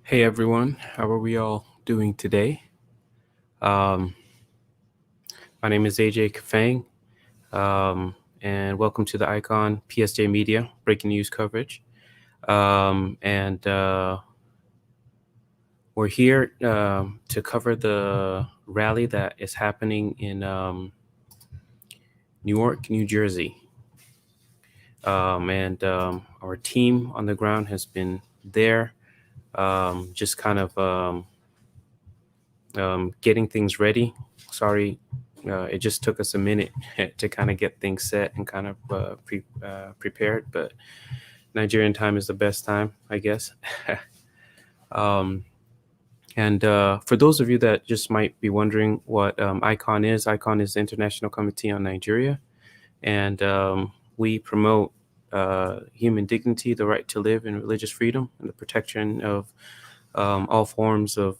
Hey everyone, how are we all doing today? Um, my name is AJ Kafang, and welcome to the Icon PSJ Media breaking news coverage. And we're here to cover the rally that is happening in Newark, New Jersey. And our team on the ground has been there, just kind of getting things ready. Sorry, it just took us a minute to kind of get things set and kind of prepared, but Nigerian time is the best time, I guess. um, and for those of you that just might be wondering what ICON is the International Committee on Nigeria, and we promote human dignity, the right to live, and religious freedom, and the protection of all forms of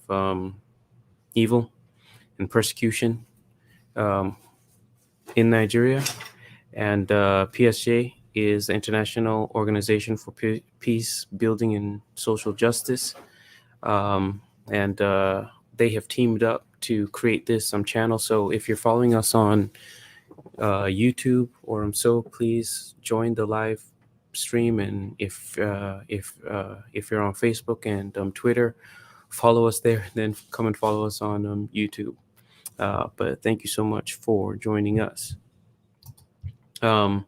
evil and persecution um, in Nigeria. And PSJ is the International Organization for Peace, Building, and Social Justice. And they have teamed up to create this channel. So if you're following us on YouTube or so, please join the live stream. And if you're on Facebook and Twitter, follow us there. Then come and follow us on YouTube. But thank you so much for joining us. Um,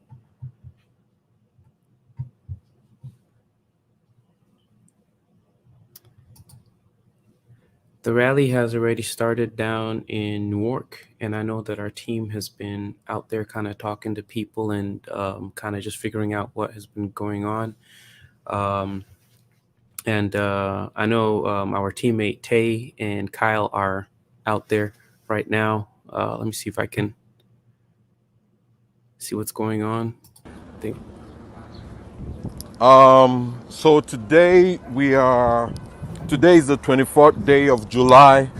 the rally has already started down in Newark, and I know that our team has been out there kind of talking to people and kind of just figuring out what has been going on. And I know our teammate Tay and Kyle are out there right now. Let me see if I can see what's going on. I think. So today today is the 24th day of July,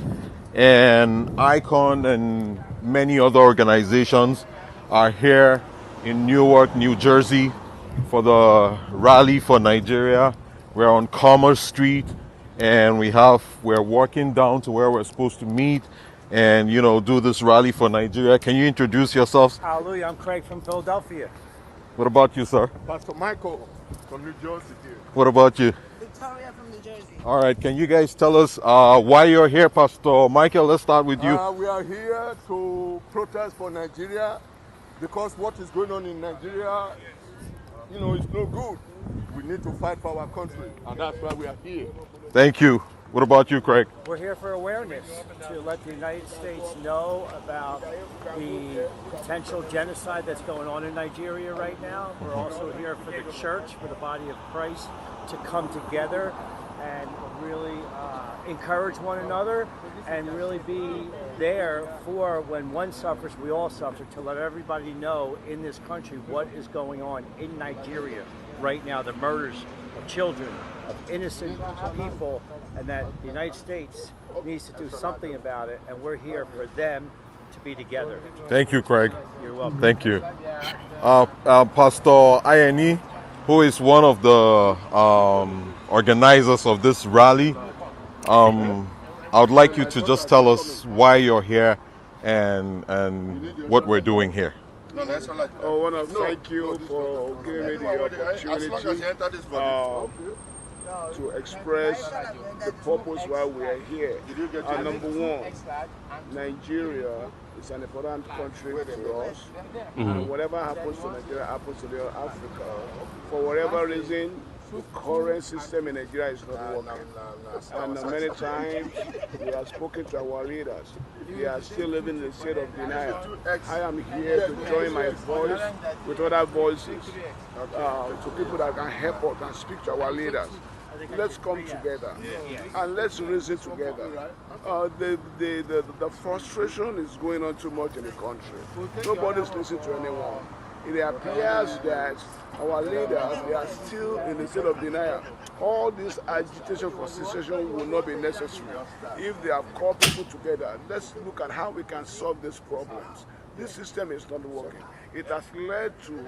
and ICON and many other organizations are here in Newark, New Jersey for the rally for Nigeria. We're on Commerce Street, and we're walking down to where we're supposed to meet and do this rally for Nigeria. Can you introduce yourselves? Hallelujah, I'm Craig from Philadelphia. What about you, sir? Pastor Michael from New Jersey. What about you? Victoria from New Jersey. All right, can you guys tell us why you're here, Pastor Michael? Let's start with you. We are here to protest for Nigeria because what is going on in Nigeria, it's no good. We need to fight for our country, and that's why we are here. Thank you. What about you, Craig? We're here for awareness to let the United States know about the potential genocide that's going on in Nigeria right now. We're also here for the church, for the body of Christ to come together and really encourage one another and really be there for when one suffers, we all suffer, to let everybody know in this country what is going on in Nigeria right now, the murders of children, of innocent people, and that the United States needs to do something about it, and we're here for them to be together. Thank you, Craig. You're welcome. Thank you. Pastor Ayeni, who is one of the organizers of this rally, I would like you to just tell us why you're here and what we're doing here. I want to thank you for giving me the opportunity to express the purpose why we are here. Number one, Nigeria is an important country for us. And whatever happens to Nigeria happens to the Africa. For whatever reason, the current system in Nigeria is not working. And many times we have spoken to our leaders. They are still living in a state of denial. I am here to join my voice with other voices, to people that can help us and speak to our leaders. Let's come together and let's reason together. The frustration is going on too much in the country. Nobody's listening to anyone. It appears that our leaders, they are still in the state of denial. All this agitation for secession will not be necessary. If they have called people together, let's look at how we can solve these problems. This system is not working. It has led to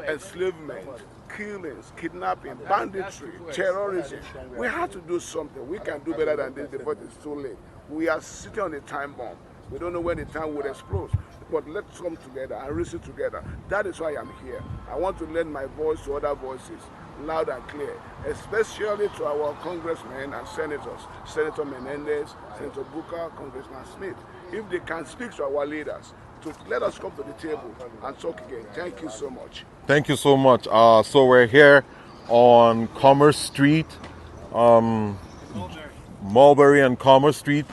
enslavement, killings, kidnapping, banditry, terrorism. We have to do something. We can do better than this before it's too late. We are sitting on a time bomb. We don't know when the time will explode. But let's come together and reason together. That is why I'm here. I want to lend my voice to other voices, loud and clear, especially to our congressmen and senators, Senator Menendez, Senator Booker, Congressman Smith. If they can speak to our leaders, to let us come to the table and talk again. Thank you so much. Thank you so much. So we're here on Commerce Street, Mulberry and Commerce Street.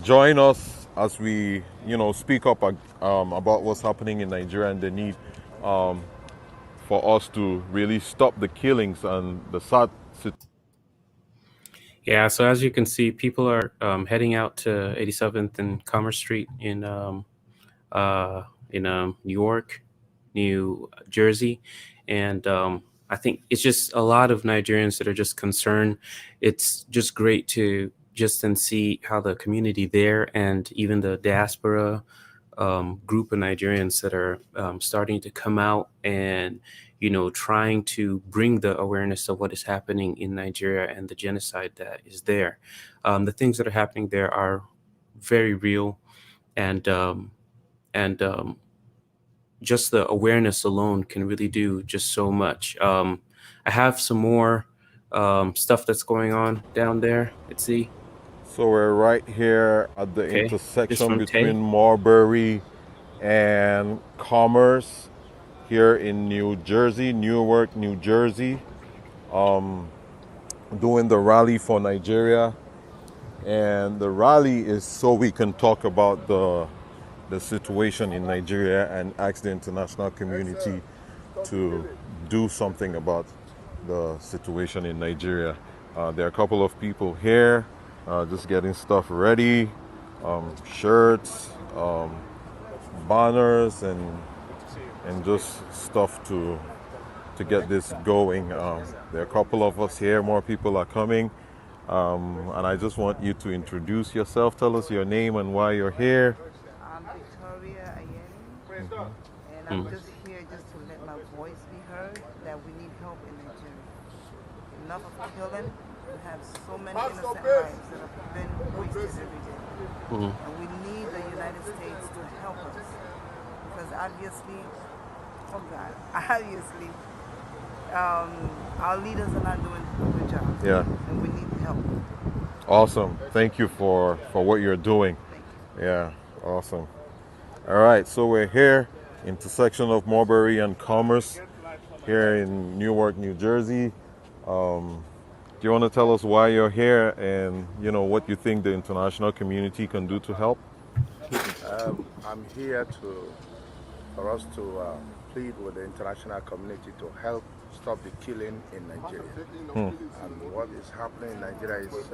Join us as we, speak up about what's happening in Nigeria and the need for us to really stop the killings and the sad situation. Yeah, so as you can see, people are heading out to 87th and Commerce Street in Newark, New Jersey, and I think it's just a lot of Nigerians that are just concerned. It's just great to just then see how the community there and even the diaspora group of Nigerians that are starting to come out and trying to bring the awareness of what is happening in Nigeria and the genocide that is there. The things that are happening there are very real, and just the awareness alone can really do just so much. I have some more stuff that's going on down there. Let's see. So we're right here at the Okay, this intersection from between Tay. Marbury and Commerce here in New Jersey, Newark, New Jersey, doing the rally for Nigeria. And the rally is so we can talk about the situation in Nigeria and ask the international community to do something about the situation in Nigeria. There are a couple of people here just getting stuff ready, shirts, banners, and just stuff to get this going. There are a couple of us here, more people are coming. And I just want you to introduce yourself. Tell us your name and why you're here. I'm Victoria Ayeni, and I'm just here just to let my voice be heard that we need help in Nigeria. Enough of killing. We have so many innocent lives that have been wasted every day. And we need the United States to help us. Because obviously, obviously, our leaders are not doing a good job. Yeah. And we need help. Awesome. Thank you for what you're doing. Thank you. Yeah, awesome. All right, so we're here, intersection of Marbury and Commerce, here in Newark, New Jersey. Do you want to tell us why you're here and what you think the international community can do to help? I'm here for us to plead with the international community to help stop the killing in Nigeria. And what is happening in Nigeria is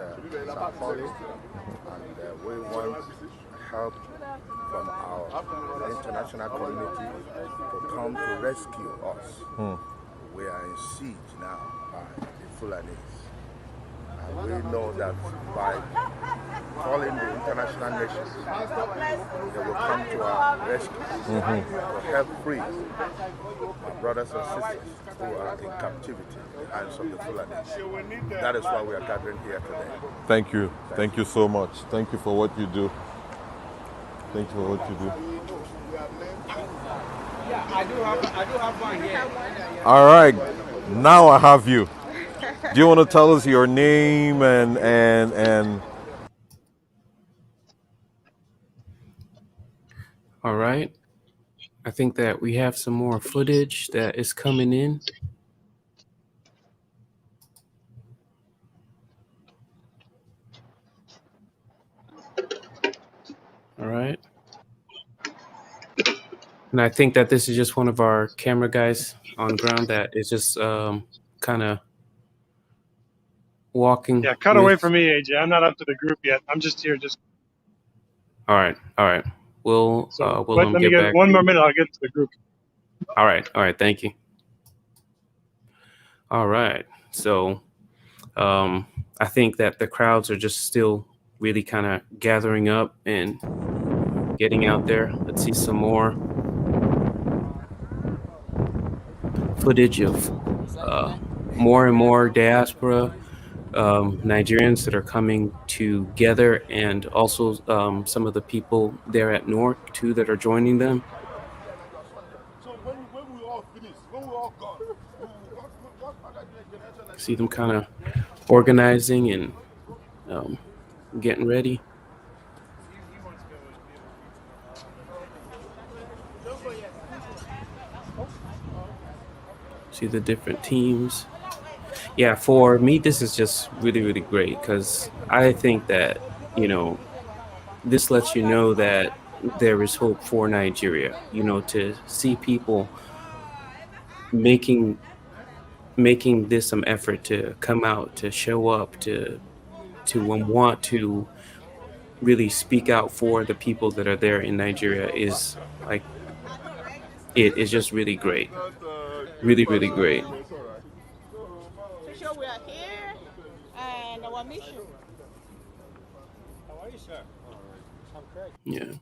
appalling, and we want help from our international community to come to rescue us. We are in siege now by the Fulanis. And we know that by calling the international nations, they will come to our rescue to help free my brothers and sisters who are in captivity in the hands of the Fulani. That is why we are gathering here today. Thank you. Thank you so much. Thank you for what you do. Thank you for what you do. Yeah, I do have one here. All right, now I have you. Do you want to tell us your name and All right. I think that we have some more footage that is coming in. All right. And I think that this is just one of our camera guys on ground that is just kind of walking. Yeah, cut away from me, AJ. I'm not up to the group yet. I'm just here. All right. We'll So we'll let me get get back. one more minute. I'll get to the group. All right. Thank you. All right. So I think that the crowds are just still really kind of gathering up and getting out there. Let's see some more footage of uh, more and more diaspora Nigerians that are coming together, and also some of the people there at Newark too that are joining them. See them kind of organizing and getting ready. See the different teams. Yeah, for me, this is just really, really great because I think that, this lets you know that there is hope for Nigeria, to see people making this some effort to come out, to show up, to want to really speak out for the people that are there in Nigeria is like it is just really great. Really, really great. To show we are here and our mission. How are you, sir? I'm great. Yeah.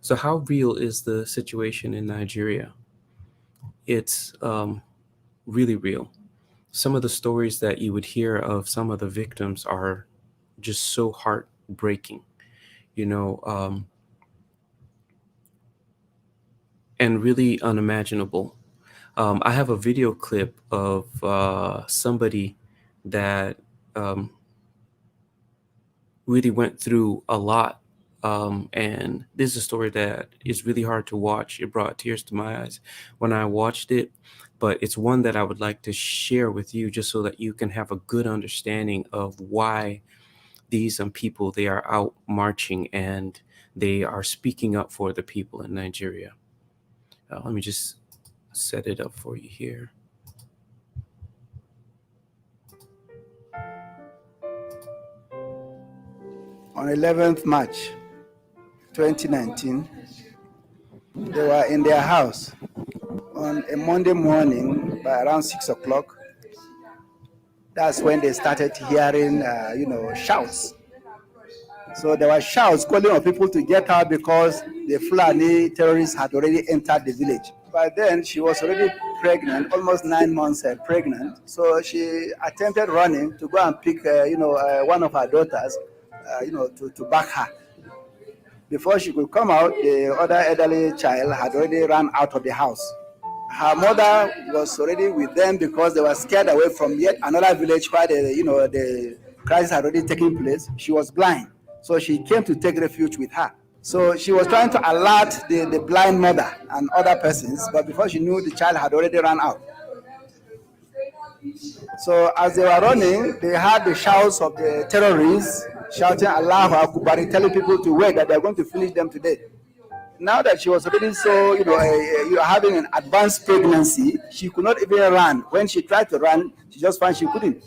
So how real is the situation in Nigeria? It's really real. Some of the stories that you would hear of some of the victims are just so heartbreaking, you know, um, and really unimaginable. I have a video clip of somebody that um, really went through a lot. And this is a story that is really hard to watch. It brought tears to my eyes when I watched it, but it's one that I would like to share with you just so that you can have a good understanding of why these people, they are out marching and they are speaking up for the people in Nigeria. Let me just set it up for you here. On 11th March 2019, they were in their house on a Monday morning by around 6 o'clock. That's when they started hearing, shouts. So there were shouts calling on people to get out because the Fulani terrorists had already entered the village. By then, she was already pregnant, almost 9 months pregnant. So she attempted running to go and pick, one of her daughters, to back her. Before she could come out, the other elderly child had already run out of the house. Her mother was already with them because they were scared away from yet another village where the crisis had already taken place. She was blind, so she came to take refuge with her. So she was trying to alert the blind mother and other persons, but before she knew, the child had already run out. So as they were running, they heard the shouts of the terrorists shouting Allahu Akbar, telling people to wait, that they're going to finish them today. Now that she was already so, having an advanced pregnancy, she could not even run. When she tried to run, she just found she couldn't.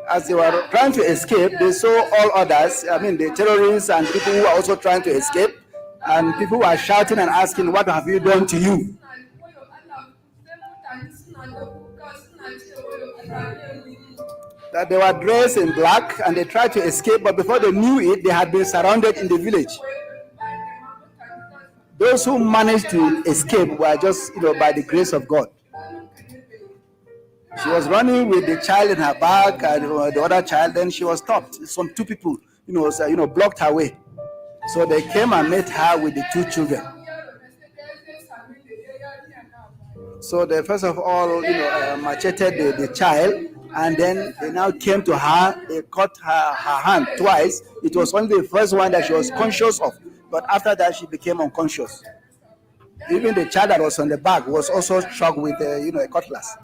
As they were trying to escape, they saw all others, the terrorists and people who were also trying to escape, and people were shouting and asking, what have you done to you? That they were dressed in black and they tried to escape, but before they knew it, they had been surrounded in the village. Those who managed to escape were just, by the grace of God. She was running with the child in her back and the other child, then she was stopped. Some two people, blocked her way. So they came and met her with the two children. So they first of all, macheted the child, and then they now came to her, they cut her hand twice. It was only the first one that she was conscious of, but after that she became unconscious. Even the child that was on the back was also struck with a cutlass.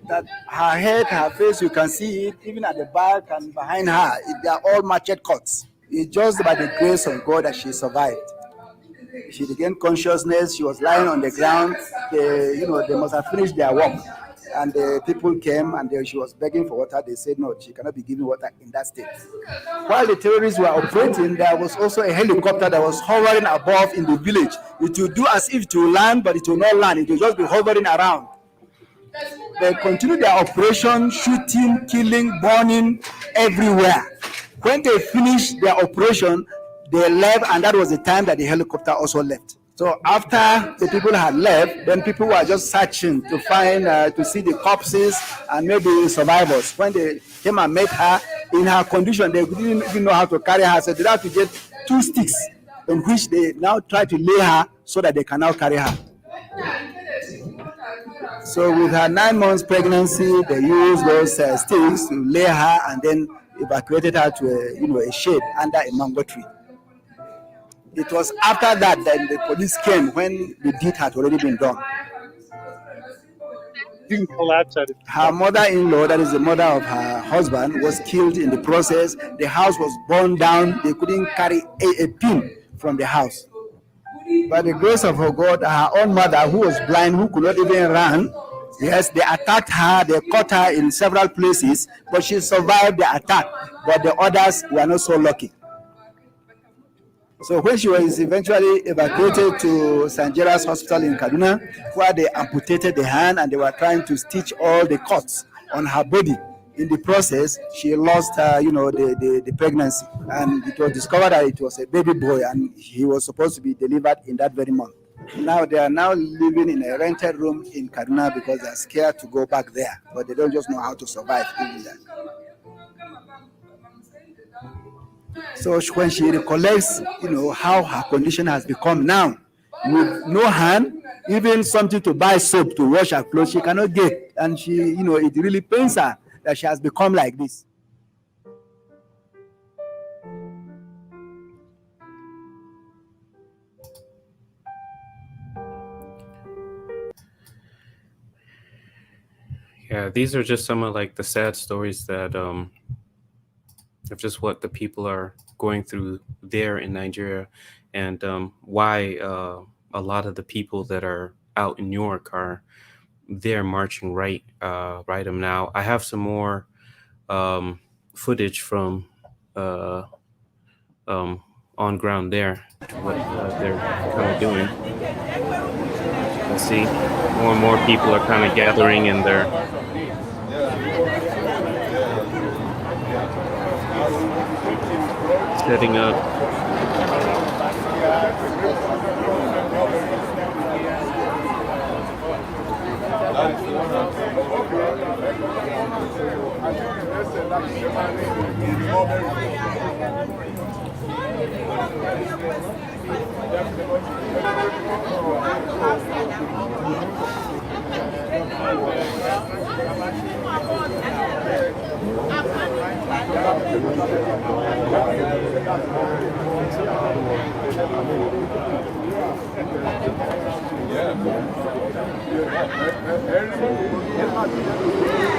That her head, her face, you can see it, even at the back and behind her, they are all machete cuts. It's just by the grace of God that she survived. She regained consciousness. She was lying on the ground. They must have finished their work. And the people came and she was begging for water. They said no, she cannot be given water in that state. While the terrorists were operating, there was also a helicopter that was hovering above in the village. It will do as if to land, but it will not land. It will just be hovering around. They continued their operation, shooting, killing, burning everywhere. When they finished their operation, they left, and that was the time that the helicopter also left. So after the people had left, then people were just searching to find, to see the corpses and maybe survivors. When they came and met her in her condition, they didn't even know how to carry her. So they had to get 2 sticks, in which they now try to lay her so that they can now carry her. So with her 9 months pregnancy, they used those sticks to lay her and then evacuated her to a shade under a mango tree. It was after that that the police came when the deed had already been done. You can collapse at it. Her mother-in-law, that is the mother of her husband, was killed in the process. The house was burned down. They couldn't carry a pin from the house. By the grace of her God, her own mother, who was blind, who could not even run, yes, they attacked her, they caught her in several places, but she survived the attack. But the others were not so lucky. So when she was eventually evacuated to Sanjera's hospital in Kaduna, where they amputated the hand and they were trying to stitch all the cuts on her body. In the process, she lost, the pregnancy, and it was discovered that it was a baby boy, and he was supposed to be delivered in that very month. Now they are now living in a rented room in Kaduna because they are scared to go back there, but they don't just know how to survive doing that. So when she recollects, how her condition has become now, with no hand, even something to buy soap to wash her clothes, she cannot get, and she, it really pains her that she has become like this. Yeah, these are just some of like the sad stories that of just what the people are going through there in Nigeria, and why a lot of the people that are out in Newark are there marching right now. I have some more footage from on ground there, what they're kind of doing. You see, more and more people are kind of gathering, and they're setting up.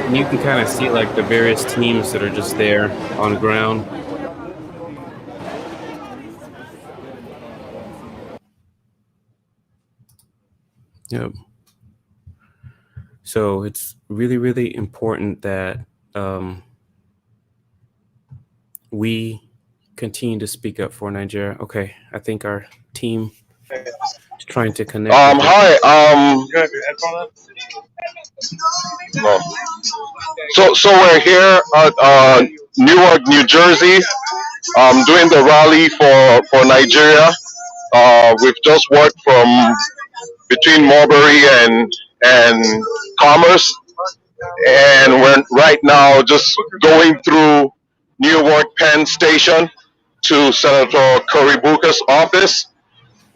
And you can kind of see like the various teams that are just there on ground. Yep. So it's really, really important that we continue to speak up for Nigeria. Okay, I think our team is trying to connect. Hi. You have your headphone on? No. So we're here at Newark, New Jersey, doing the rally for Nigeria. We've just worked from between Marbury and Commerce, and we're right now just going through Newark Penn Station to Senator Cory office,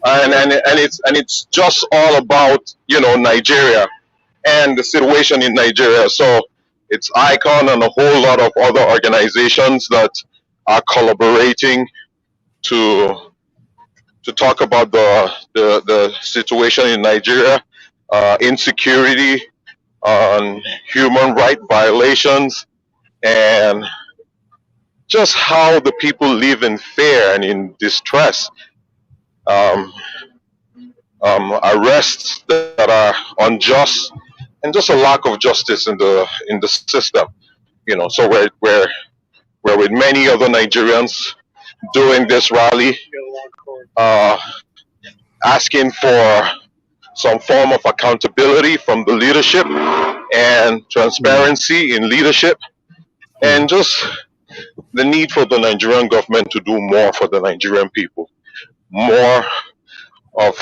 and it's just all about Nigeria and the situation in Nigeria. So it's ICON and a whole lot of other organizations that are collaborating to talk about the situation in Nigeria, insecurity, human rights violations, and just how the people live in fear and in distress. Arrests that are unjust, and just a lack of justice in the system. So we're with many other Nigerians doing this rally, uh, asking for some form of accountability from the leadership and transparency in leadership, and just the need for the Nigerian government to do more for the Nigerian people, more of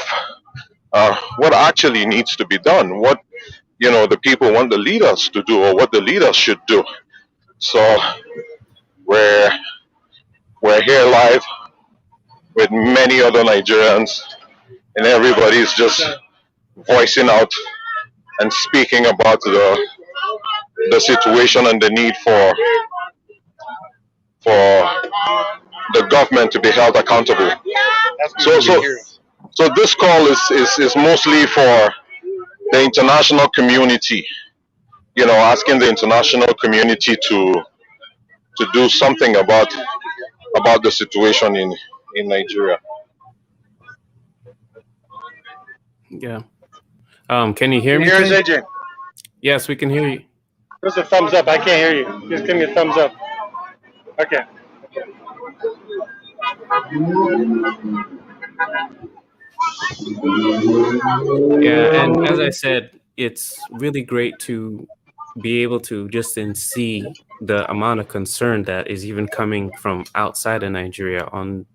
what actually needs to be done, what the people want the leaders to do, or what the leaders should do. So we're we're here live with many other Nigerians, and everybody's just voicing out and speaking about the situation and the need for the government to be held accountable. So this call is mostly for the international community, asking the international community to do something about the situation in Nigeria. Yeah. Can you hear me? Here's Ken? AJ. Yes, we can hear you. There's a thumbs up. I can't hear you. Just give me a thumbs up. Okay. Yeah, and as I said, it's really great to be able to just then see the amount of concern that is even coming from outside of Nigeria on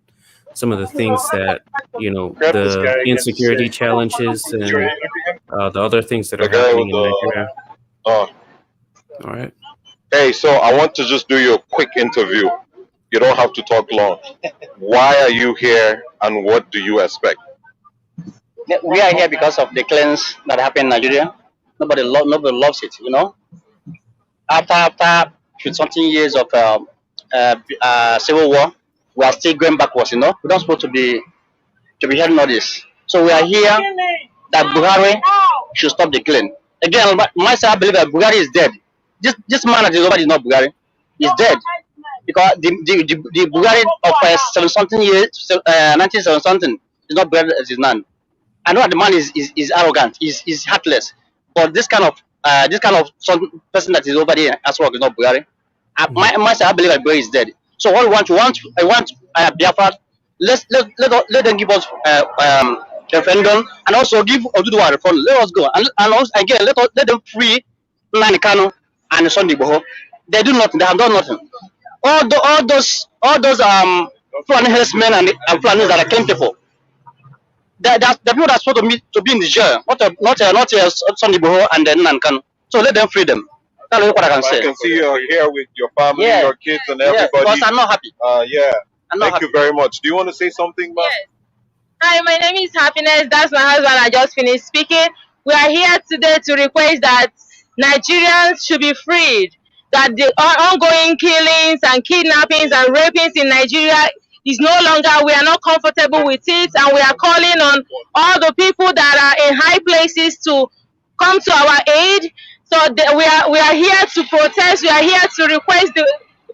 some of the things that, Grab this the guy again. insecurity challenges and the other things that The are guy happening with in the Nigeria. uh, All right. hey, so I want to just do you a quick interview. You don't have to talk long. Why are you here, and what do you expect? We are here because of the cleanse that happened in Nigeria. Nobody loves it, After something years of civil war, we are still going backwards, We're not supposed to be hearing all this. So we are here that Buhari should stop the killing. Again, myself, I believe that Buhari is dead. This man that is over is not Buhari. He's dead. Because the Buhari of 7 something years, 1970 something, is not Buhari as his man. I know that the man is arrogant, is heartless, but this kind of person that is over there as well is not Buhari. Myself, I believe that Buhari is dead. So what I want Biafra. Let them give us referendum, and also give Oduduwa referendum. Let us go, and also again let them free Nnamdi Kanu and Sunday Igboho. They do nothing. They have done nothing. All those Fulani herdsmen and Fulanis that are killing people. The people that are supposed to be in the jail, not Sunday Igboho and then Nnamdi Kanu. So let them free them. That's what I can say. I can see you're here with your family, Yeah. your kids, and Yeah, everybody. because I'm not happy. Yeah. I'm not Thank you very much. Do you want to say something, Ma? Yes. Hi, my name is Happiness. That's my husband. I just finished speaking. We are here today to request that Nigerians should be freed. That the ongoing killings and kidnappings and rapings in Nigeria is no longer, we are not comfortable with it, and we are calling on all the people that are in high places to come to our aid. So we are here to protest. We are here to request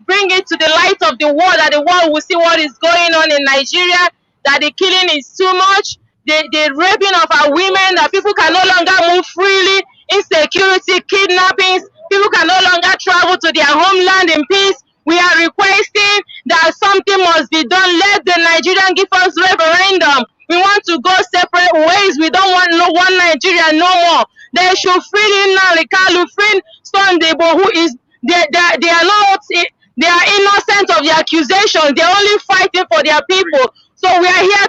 bring it to the light of the world, that the world will see what is going on in Nigeria, that the killing is too much, the raping of our women, that people can no longer move freely, insecurity, kidnappings, people can no longer travel to their homeland in peace. We are requesting that something must be done. Let the Nigerian give us referendum. We want to go separate ways. We don't want one Nigeria no more. They should free Nnamdi Kanu, free Sunday Igboho, who is they are not. They are innocent of the accusations. They're only fighting for their people. So we are here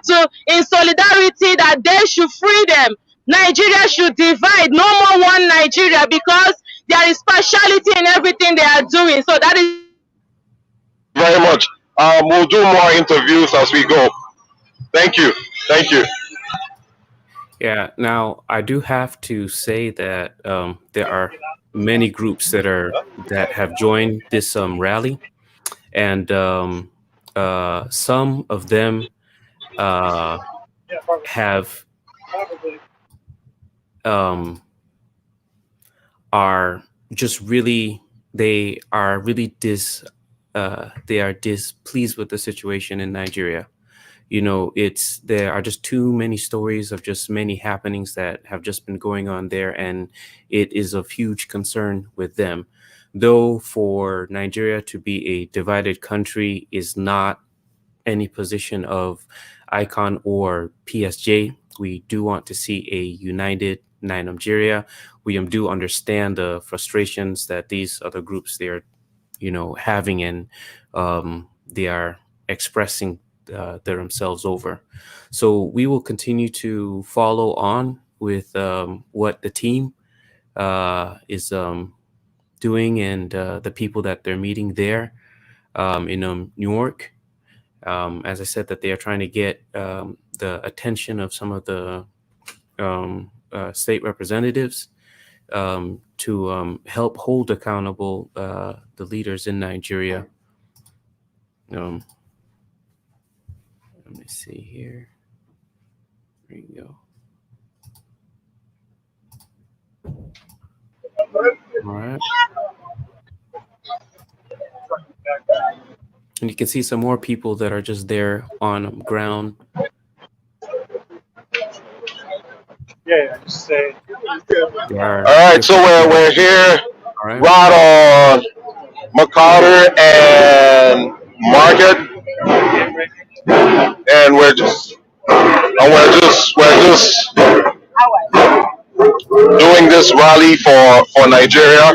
in solidarity that they should free them. Nigeria should divide. No more one Nigeria, because there is partiality in everything they are doing. So that is Very much. We'll do more interviews as we go. Thank you. Thank you. Yeah. Now, I do have to say that there are many groups that have joined this rally, and some of them have are just really displeased with the situation in Nigeria. there are just too many stories of just many happenings that have just been going on there, and it is of huge concern with them. Though for Nigeria to be a divided country is not any position of ICON or PSJ, we do want to see a united Nigeria. We do understand the frustrations that these other groups they're having, and they are expressing themselves over. So we will continue to follow on with what the team is doing, and the people that they're meeting there in Newark. As I said, that they are trying to get the attention of some of the state representatives to help hold accountable the leaders in Nigeria. Let me see here. There you go. All right. And you can see some more people that are just there on ground. Yeah, just say. All right, so we're here right on McCarter and Market, and we're just doing this rally for Nigeria.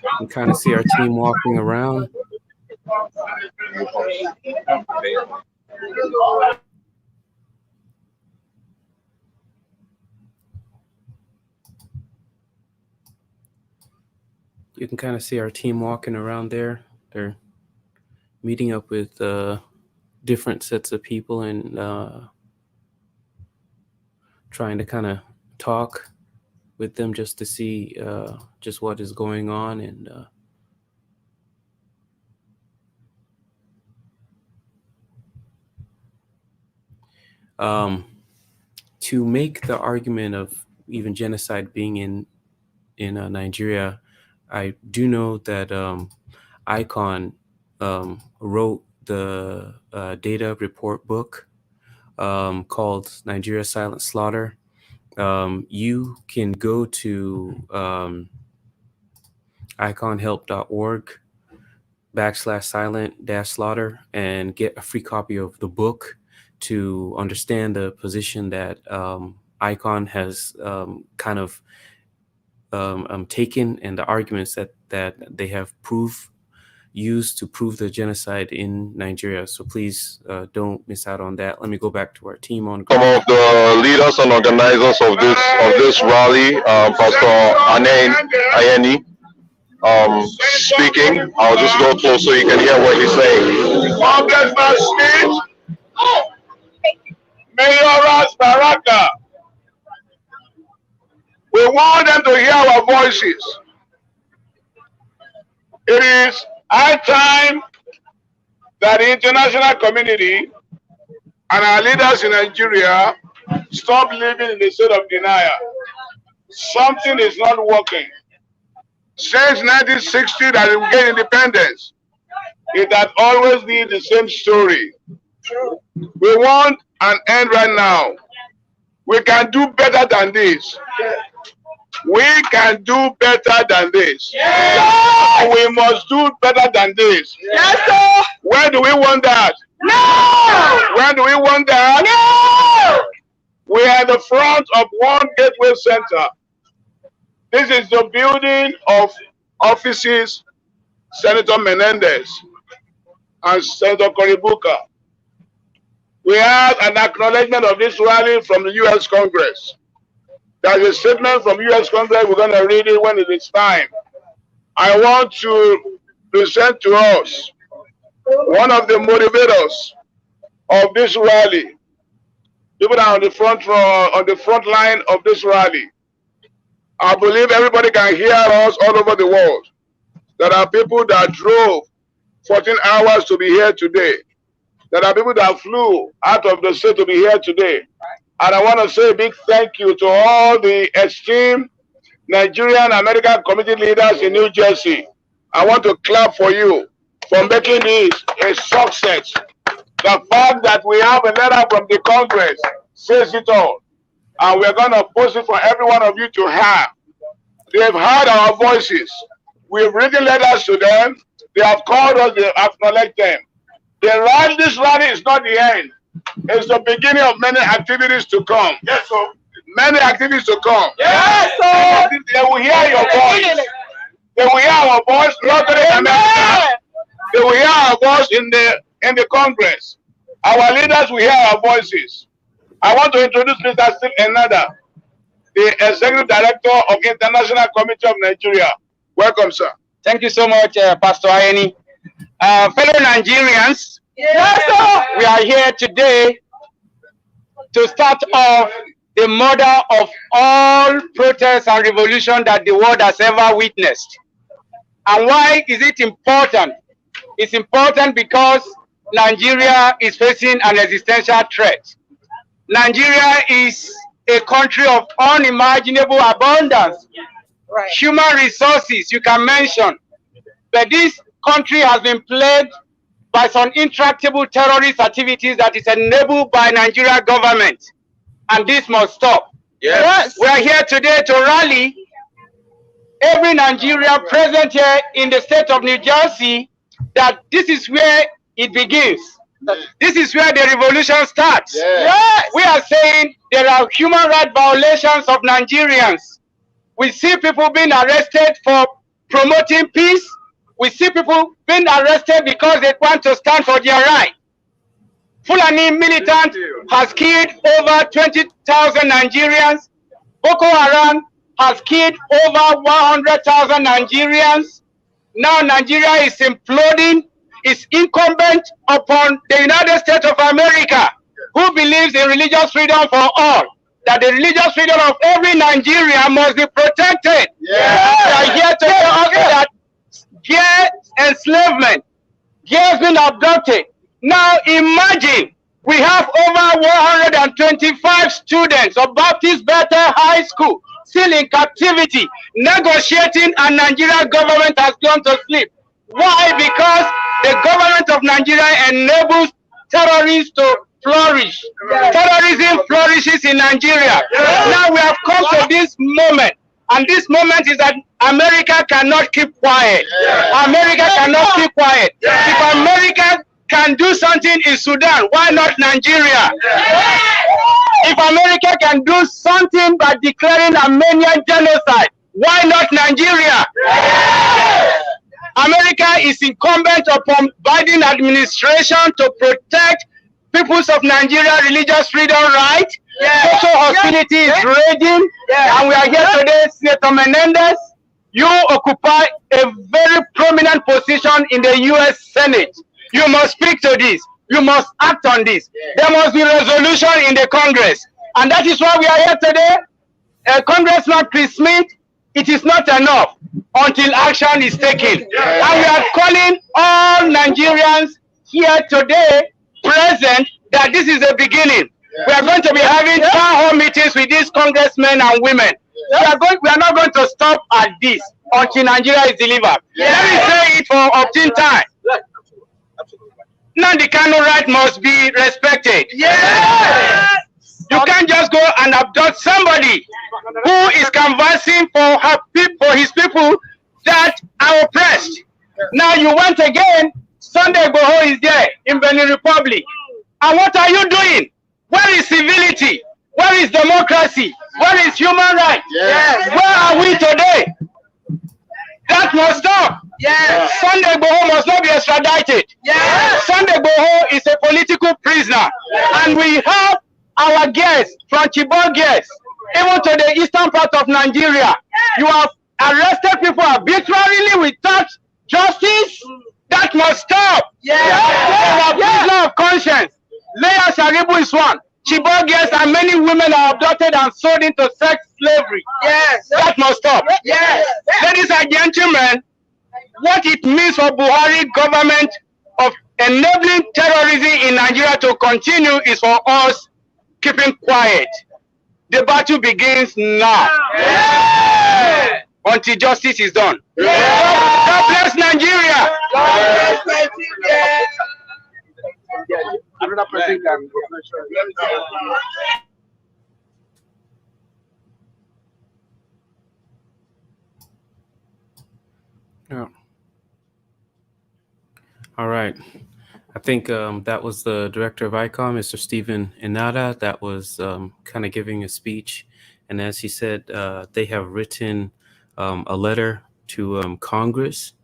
You can kind of see our team walking around. You can kind of see our team walking around there. They're meeting up with different sets of people and trying to kind of talk with them just to see just what is going on. And to make the argument of even genocide being in Nigeria, I do know that ICON wrote the data report book called Nigeria Silent Slaughter. You can go to iconhelp.org/silent-slaughter and get a free copy of the book to understand the position that ICON has kind of taken, and the arguments that they have used to prove the genocide in Nigeria. So please don't miss out on that. Let me go back to our team on ground. Some of the leaders and organizers of this rally, Pastor Ayeni, speaking. I'll just go close so you can hear what he's saying. Congressman Smith, Mayor Ras Baraka, we want them to hear our voices. It is high time that the international community and our leaders in Nigeria stop living in the state of denial. Something is not working. Since 1960 that we get independence, it has always been the same story. We want an end right now. We can do better than this. We can do better than this. Yes. We must do better than this. Yes, sir. Where do we want that? No. Where do we want that? No. We are at the front of One Gateway Center. This is the building of offices Senator Menendez and Senator Cory. We have an acknowledgement of this rally from the U.S. Congress. There's a statement from U.S. Congress. We're going to read it when it is time. I want to present to us one of the motivators of this rally. People that are on the front line of this rally. I believe everybody can hear us all over the world. There are people that drove 14 hours to be here today. There are people that flew out of the state to be here today. And I want to say a big thank you to all the esteemed Nigerian American community leaders in New Jersey. I want to clap for you for making this a success. The fact that we have a letter from the Congress says it all. And we're going to post it for every one of you to have. They've heard our voices. We've written letters to them. They have called us. They acknowledged them. This rally is not the end. It's the beginning of many activities to come. Yes, sir. Many activities to come. Yes, sir. They will hear your voice. They will hear our voice, not only in America. They will hear our voice in the Congress. Our leaders will hear our voices. I want to introduce Mr. Steve Enada, the Executive Director of International Committee of Nigeria. Welcome, sir. Thank you so much, Pastor Ayeni. Fellow Nigerians, we are here today to start off the mother of all protests and revolution that the world has ever witnessed. And why is it important? It's important because Nigeria is facing an existential threat. Nigeria is a country of unimaginable abundance. Human resources you can mention, but this country has been plagued by some intractable terrorist activities that is enabled by Nigeria government, and this must stop. Yes. We are here today to rally every Nigerian present here in the state of New Jersey that this is where it begins. This is where the revolution starts. Yes. We are saying there are human rights violations of Nigerians. We see people being arrested for promoting peace. We see people being arrested because they want to stand for their right. Fulani militant has killed over 20,000 Nigerians. Boko Haram has killed over 100,000 Nigerians. Now Nigeria is imploding. It's incumbent upon the United States of America, who believes in religious freedom for all, that the religious freedom of every Nigerian must be protected. We are here to tell us that gay enslavement, gays being abducted. Now imagine we have over 125 students of Baptist Bethel High School still in captivity, negotiating, and Nigerian government has gone to sleep. Why? Because the government of Nigeria enables terrorists to flourish. Terrorism flourishes in Nigeria. Now we have come to this moment, and this moment is that America cannot keep quiet. America cannot keep quiet. If America can do something in Sudan, why not Nigeria? If America can do something by declaring Armenian genocide, why not Nigeria? America is incumbent upon Biden administration to protect peoples of Nigeria religious freedom right. Social hostility is raging, and we are here today. Senator Menendez, you occupy a very prominent position in the U.S. Senate. You must speak to this. You must act on this. There must be resolution in the Congress, and that is why we are here today. Congressman Chris Smith, it is not enough until action is taken. And we are calling all Nigerians here today present that this is the beginning. We are going to be having town hall meetings with these congressmen and women. We are not going to stop at this until Nigeria is delivered. Let me say it for opting time. Now the Kano right must be respected. You can't just go and abduct somebody who is canvassing for his people that are oppressed. Now you want again, Sunday Boho is there in Benin Republic. And what are you doing? Where is civility? Where is democracy? Where is human rights? Where are we today? That must stop. Sunday Boho must not be extradited. Sunday Boho is a political prisoner. And we have our guests from Chibok guests, even to the eastern part of Nigeria. You have arrested people arbitrarily without justice. That must stop. Our prisoner of conscience. Leah Sharibu is one. Chibok guests and many women are abducted and sold into sex slavery. That must stop. Ladies and gentlemen, what it means for Buhari government of enabling terrorism in Nigeria to continue is for us keeping quiet. The battle begins now. Yeah. Until justice is done. Yeah. God bless Nigeria. God bless Nigeria. Another person can Yeah. All right. I think that was the director of ICOM, Mr. Stephen Inada, that was kind of giving a speech. And as he said, they have written a letter to Congress,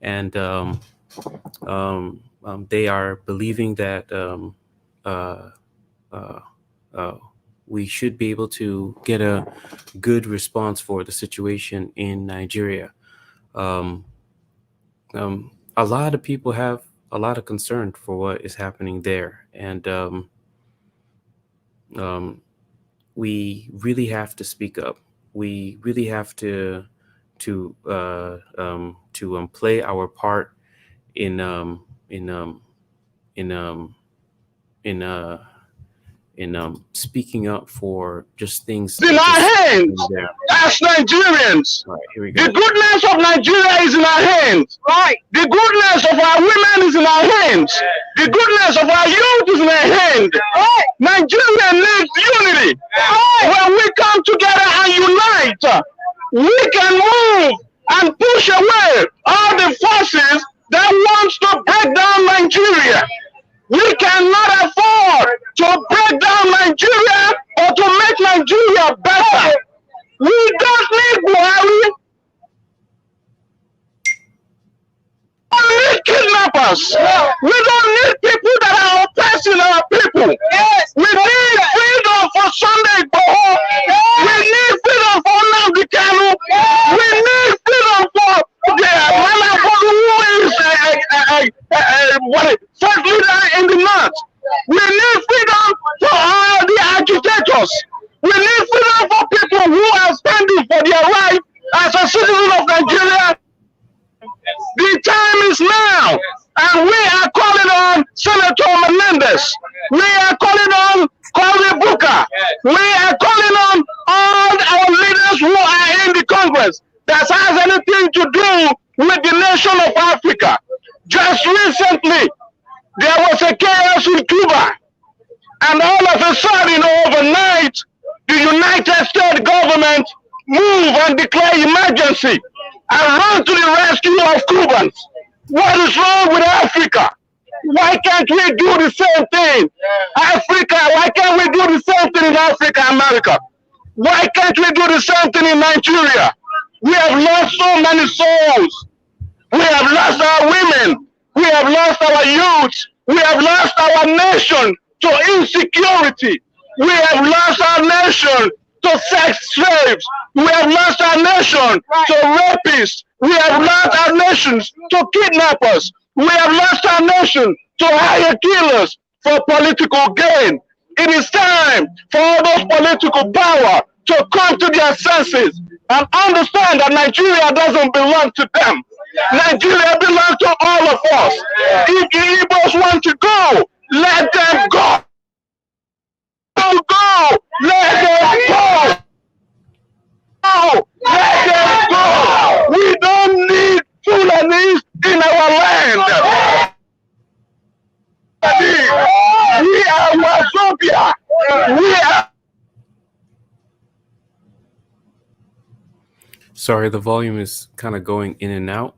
and they are believing that we should be able to get a good response for the situation in Nigeria. A lot of people have a lot of concern for what is happening there, and we really have to speak up. We really have to play our part in speaking up for just things in our hands as Nigerians. All right, here we go. The goodness of Nigeria is in our hands. Right. The goodness of our women is in our hands. The goodness of our youth is in our hands. Right. Nigeria needs unity. Right. When we come together and unite, we can move and push away all the forces that want to break down Nigeria. We cannot afford to break down Nigeria or to make Nigeria better. We don't need Buhari. We don't need kidnappers. We don't need people that are oppressing our people. Yes. We need freedom for Sunday Igboho. We need freedom for Nnamdi Kanu. We need freedom for the man who is first leader in the north. We need freedom for all the agitators. We need freedom for people who are standing for their right as a citizen of Nigeria. The time is now, and we are calling on Senator Menendez. We are calling on Cory. We are calling on all our leaders who are in the Congress that has anything to do with the nation of Africa. Just recently, there was a chaos in Cuba, and all of a sudden, overnight, the United States government moved and declared emergency and run to the rescue of Cubans. What is wrong with Africa? Why can't we do the same thing? Africa, why can't we do the same thing in Africa, America? Why can't we do the same thing in Nigeria? We have lost so many souls. We have lost our women. We have lost our youth. We have lost our nation to insecurity. We have lost our nation to sex slaves. We have lost our nation to rapists. We have lost our nations to kidnappers. We have lost our nation to hire killers for political gain. It is time for all those political power to come to their senses and understand that Nigeria doesn't belong to them. Nigeria belongs to all of us. If the Igbos want to go, let them go. Go. Let them go. Go. Let them go. We don't need Fulanis in our land. We are Wazobia. We are. Sorry, the volume is kind of going in and out,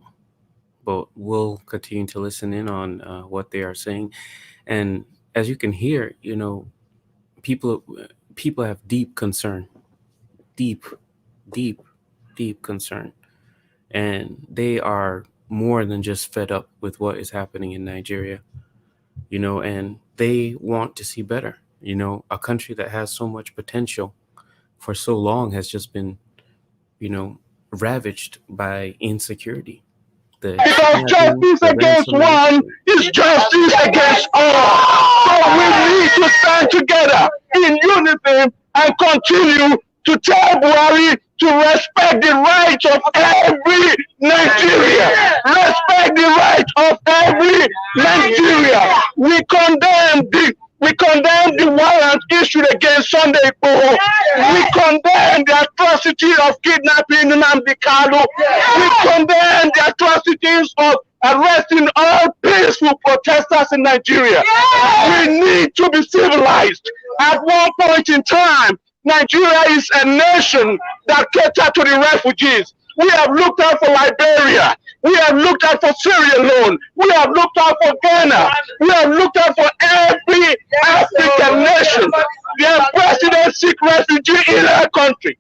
but we'll continue to listen in on what they are saying. And as you can hear, you know, people have deep concern, deep concern, and they are more than just fed up with what is happening in Nigeria, you know, and they want to see better. You know, a country that has so much potential for so long has just been, you know, ravaged by insecurity. Because justice against one is justice against all. So we need to stand together in unity and continue to tell Buhari to respect the rights of every Nigeria. Respect the rights of every Nigeria. We condemn the violence issued against Sunday Igboho. We condemn the atrocity of kidnapping Nnamdi Kanu. We condemn the atrocities of arresting all peaceful protesters in Nigeria. We need to be civilized. At one point in time, Nigeria is a nation that catered to the refugees. We have looked out for Liberia. We have looked out for Sierra Leone. We have looked out for Ghana. We have looked out for every African nation. Their president seek refugee in our country.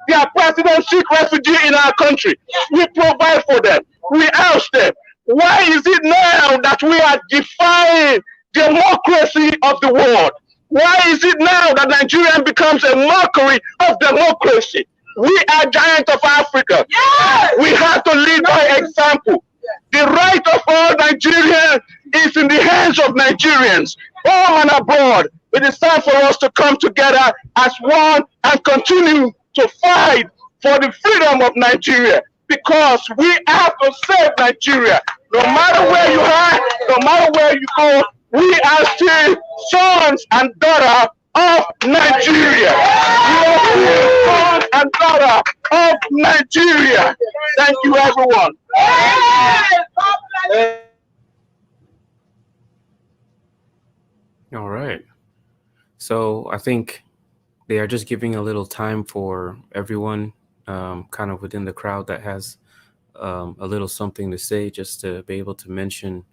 Their president seek refugee in our country. We provide for them. We house them. Why is it now that we are defying democracy of the world? Why is it now that Nigeria becomes a mockery of democracy? We are giants of Africa. Yes! We have to lead by example. The right of all Nigerians is in the hands of Nigerians, home and abroad. It is time for us to come together as one and continue to fight for the freedom of Nigeria, because we have to save Nigeria. No matter where you are, no matter where you go, we are still sons and daughters of Nigeria. We are still sons and daughters of Nigeria. Thank you, everyone. All right. So I think they are just giving a little time for everyone kind of within the crowd that has a little something to say, just to be able to mention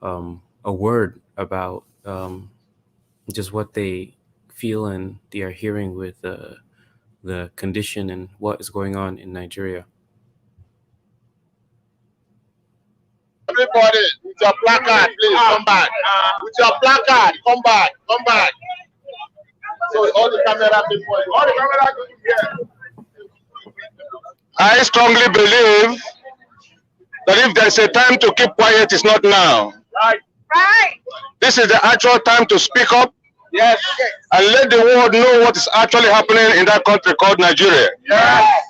a word about just what they feel and they are hearing with the condition and what is going on in Nigeria. Everybody, with your placard, please come back. With your placard, come back, come back. So all the camera people, all the camera people here. I strongly believe that if there's a time to keep quiet, it's not now. Right. Right. This is the actual time to speak up. Yes. And let the world know what is actually happening in that country called Nigeria. Yes.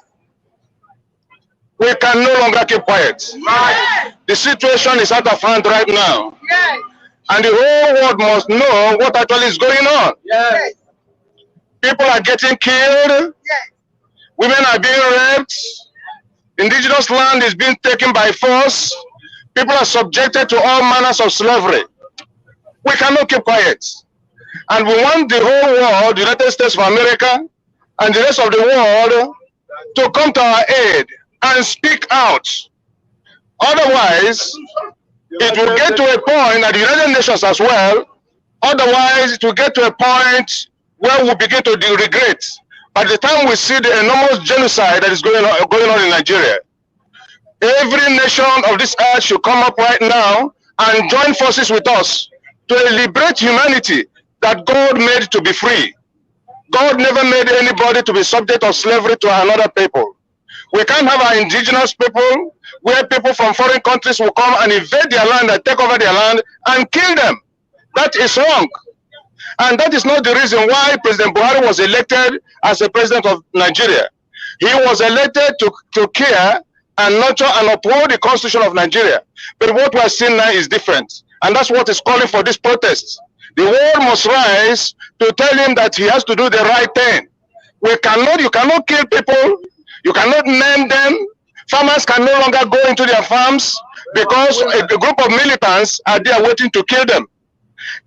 We can no longer keep quiet. Right. The situation is out of hand right now. Yes. And the whole world must know what actually is going on. Yes. People are getting killed. Yes. Women are being raped. Indigenous land is being taken by force. People are subjected to all manners of slavery. We cannot keep quiet. And we want the whole world, the United States of America, and the rest of the world to come to our aid and speak out. Otherwise, it will get to a point at the United Nations as well. Otherwise, it will get to a point where we begin to regret. By the time we see the enormous genocide that is going on in Nigeria, every nation of this earth should come up right now and join forces with us to liberate humanity that God made to be free. God never made anybody to be subject of slavery to another people. We can't have our indigenous people where people from foreign countries will come and invade their land and take over their land and kill them. That is wrong. And that is not the reason why President Buhari was elected as the president of Nigeria. He was elected to care and nurture and uphold the constitution of Nigeria. But what we are seeing now is different. And that's what is calling for this protest. The world must rise to tell him that he has to do the right thing. You cannot kill people. You cannot name them. Farmers can no longer go into their farms because a group of militants are there waiting to kill them.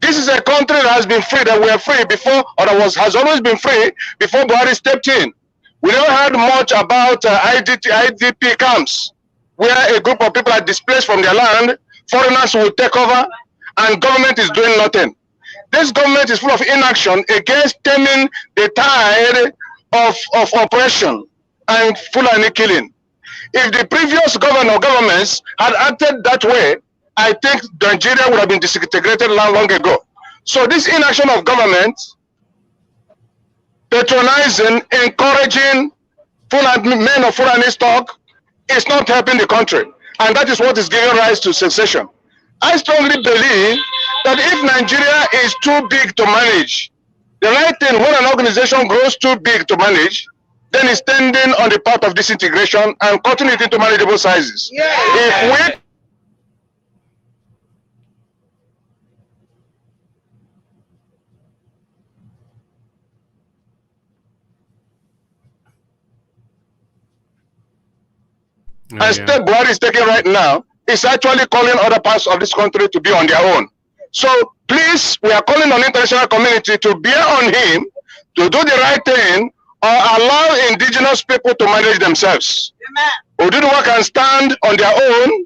This is a country that has been free, that were free before, or has always been free before Buhari stepped in. We never heard much about IDP camps, where a group of people are displaced from their land, foreigners will take over, and government is doing nothing. This government is full of inaction against stemming the tide of oppression and Fulani killing. If the previous governments had acted that way, I think Nigeria would have been disintegrated long ago. So this inaction of government, patronizing, encouraging men of Fulani stock, is not helping the country. And that is what is giving rise to secession. I strongly believe that if Nigeria is too big to manage, the right thing when an organization grows too big to manage then it's tending on the path of disintegration and cutting it into manageable sizes. If we and step Buhari is taking right now is actually calling other parts of this country to be on their own. So please, we are calling on the international community to bear on him, to do the right thing, or allow indigenous people to manage themselves. Oduduwa can stand on their own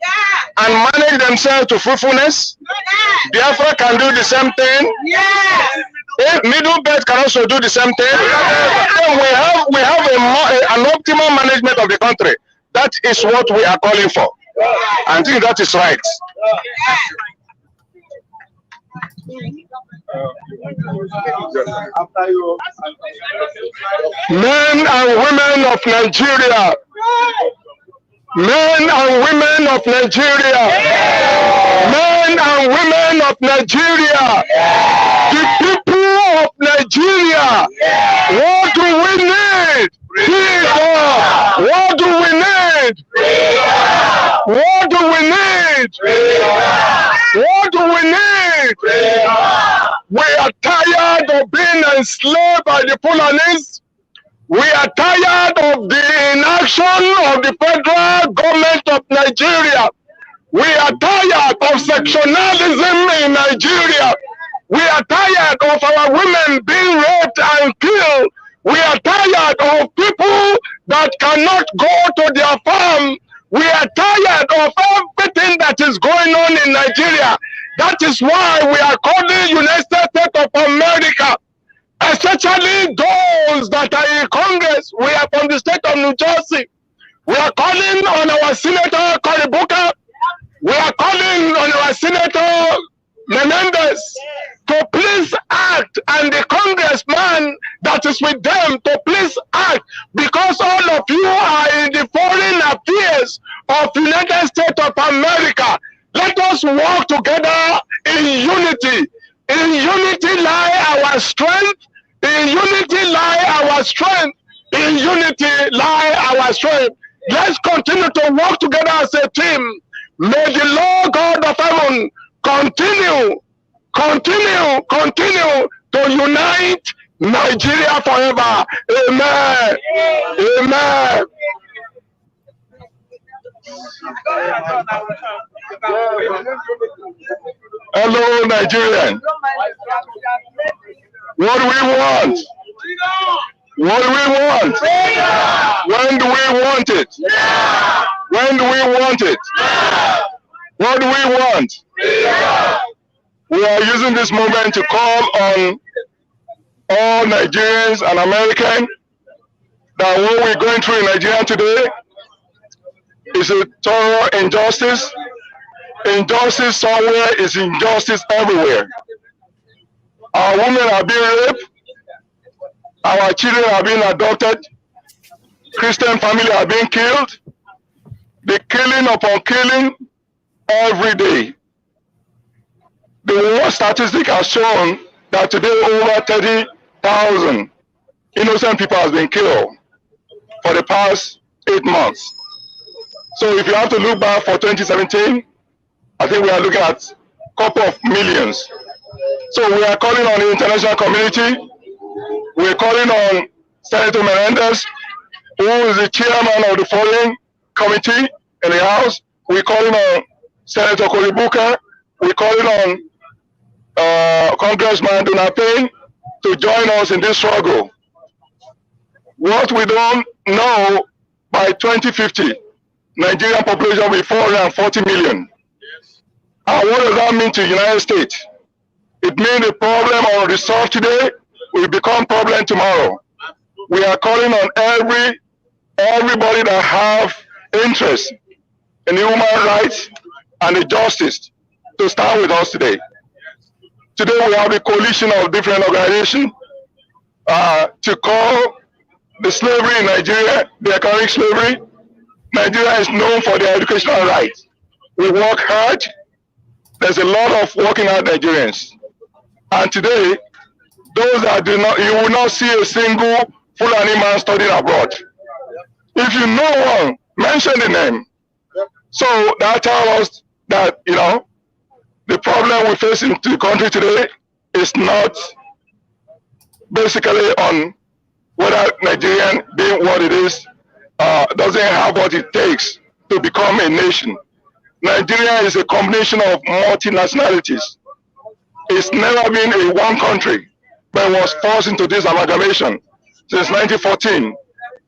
and manage themselves to fruitfulness. Biafra can do the same thing. Middle Belt can also do the same thing. Then we have an optimal management of the country. That is what we are calling for. I think that is right. Men and women of Nigeria. Men and women of Nigeria. Men and women of Nigeria. The people of Nigeria. What do we need? Freedom. What do we need? What do we need? What do we need? We are tired of being enslaved by the Fulanis. We are tired of the inaction of the federal government of Nigeria. We are tired of sectionalism in Nigeria. We are tired of our women being raped and killed. We are tired of people that cannot go to their farm. We are tired of everything that is going on in Nigeria. That is why we are calling United States of America, especially those that are in Congress. We are from the state of New Jersey. We are calling on our Senator Cory. We are calling on our Senator Menendez to please act, and the congressman that is with them to please act, because all of you are in the foreign affairs of the United States of America. Let us work together in unity. In unity lie our strength. In unity lie our strength. In unity lie our strength. Let's continue to work together as a team. May the Lord God of heaven continue to unite Nigeria forever. Amen. Amen. Hello, Nigerian. What do we want? What do we want? When do we want it? When do we want it? What do we want? We are using this moment to call on all Nigerians and Americans that what we're going through in Nigeria today is a thorough injustice. Injustice somewhere is injustice everywhere. Our women are being raped. Our children are being adopted. Christian families are being killed. The killing upon killing every day. The war statistic has shown that today over 30,000 innocent people have been killed for the past 8 months. So if you have to look back for 2017, I think we are looking at a couple of millions. So we are calling on the international community. We're calling on Senator Menendez, who is the chairman of the foreign committee in the House. We're calling on Senator Cory. We're calling on Congressman Payne to join us in this struggle. What we don't know, by 2050, Nigerian population will be 440 million. And what does that mean to the United States? It means the problem unresolved today will become problem tomorrow. We are calling on everybody that have interest in human rights and the justice to stand with us today. Today we have a coalition of different organizations to call the slavery in Nigeria, the economic slavery. Nigeria is known for their educational rights. We work hard. There's a lot of working out Nigerians. And today, those that do not, you will not see a single Fulani man studying abroad. If you know one, mention the name. So that tells us that, you know, the problem we face in the country today is not basically on whether Nigerian being what it is doesn't have what it takes to become a nation. Nigeria is a combination of multinationalities. It's never been a one country, but was forced into this amalgamation since 1914.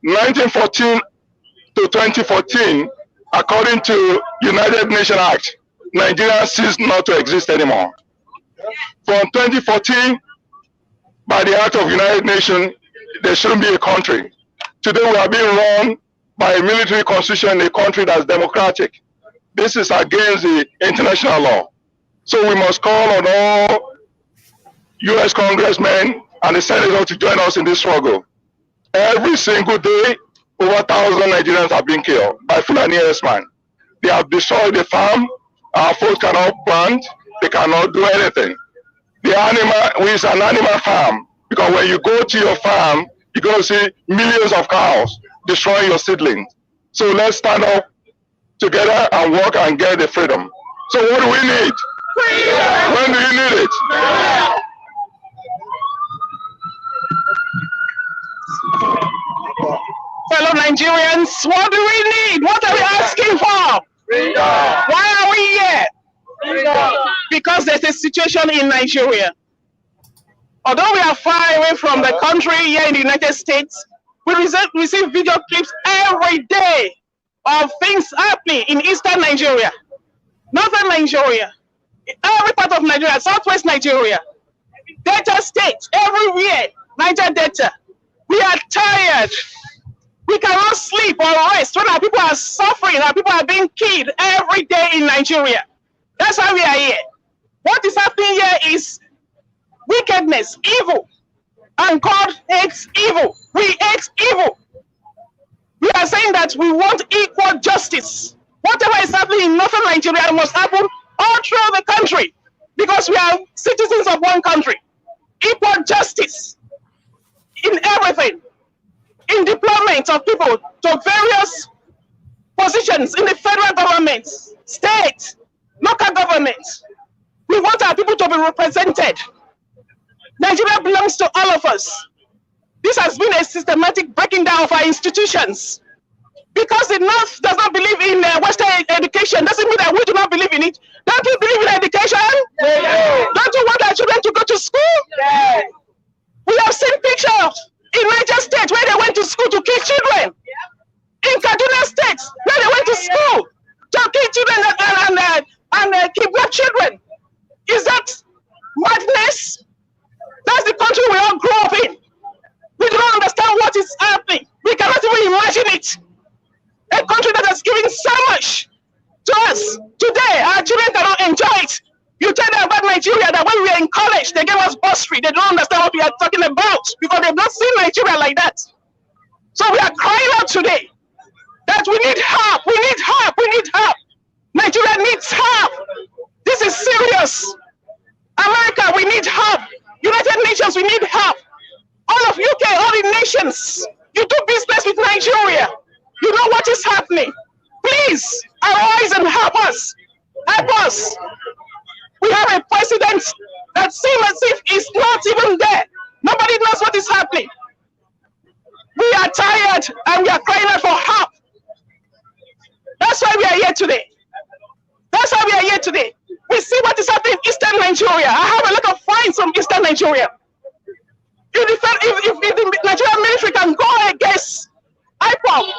1914 to 2014, according to United Nations Act, Nigeria ceased not to exist anymore. From 2014, by the Act of United Nations, there shouldn't be a country. Today we are being run by a military constitution in a country that's democratic. This is against the international law. So we must call on all US congressmen and the senators to join us in this struggle. Every single day, over 1,000 Nigerians have been killed by Fulani herdsmen. They have destroyed the farm. Our folks cannot plant. They cannot do anything. The animal is an animal farm, because when you go to your farm, you're going to see millions of cows destroying your seedlings. So let's stand up together and work and get the freedom. So what do we need? Freedom. When do you need it? Freedom. Fellow Nigerians, what do we need? What are we asking for? Freedom. Why are we here? Freedom. Because there's a situation in Nigeria. Although we are far away from the country here in the United States, we receive video clips every day of things happening in eastern Nigeria, northern Nigeria, every part of Nigeria, southwest Nigeria, Delta states, everywhere, Niger Delta. We are tired. We cannot sleep or rest when our people are suffering, our people are being killed every day in Nigeria. That's why we are here. What is happening here is wickedness, evil. And God hates evil. We hate evil. We are saying that we want equal justice. Whatever is happening in northern Nigeria must happen all throughout the country, because we are citizens of one country. Equal justice in everything. In deployment of people to various positions in the federal government, state, local government. We want our people to be represented. Nigeria belongs to all of us. This has been a systematic breaking down of our institutions. Because the North does not believe in Western education, doesn't mean that we do not believe in it. Don't you believe in education? Yeah. Don't you want our children to go to school? Yeah. We have seen pictures in Niger State where they went to school to kill children. In Kaduna State where they went to school to kill children and kidnap children. Is that madness? That's the country we all grew up in. We do not understand what is happening. We cannot even imagine it. A country that has given so much to us. Today, our children cannot enjoy it. You tell them about Nigeria that when we were in college, they gave us bursary. They don't understand what we are talking about because they've not seen Nigeria like that. So we are crying out today that we need help. We need help. We need help. Nigeria needs help. This is serious. America, we need help. United Nations, we need help. All of UK, all the nations, you do business with Nigeria. You know what is happening. Please arise and help us. Help us. We have a president that seems as if he's not even there. Nobody knows what is happening. We are tired and we are crying out for help. That's why we are here today. That's why we are here today. We see what is happening in Eastern Nigeria. I have a lot of friends from Eastern Nigeria. If the Nigerian military can go against IPOB,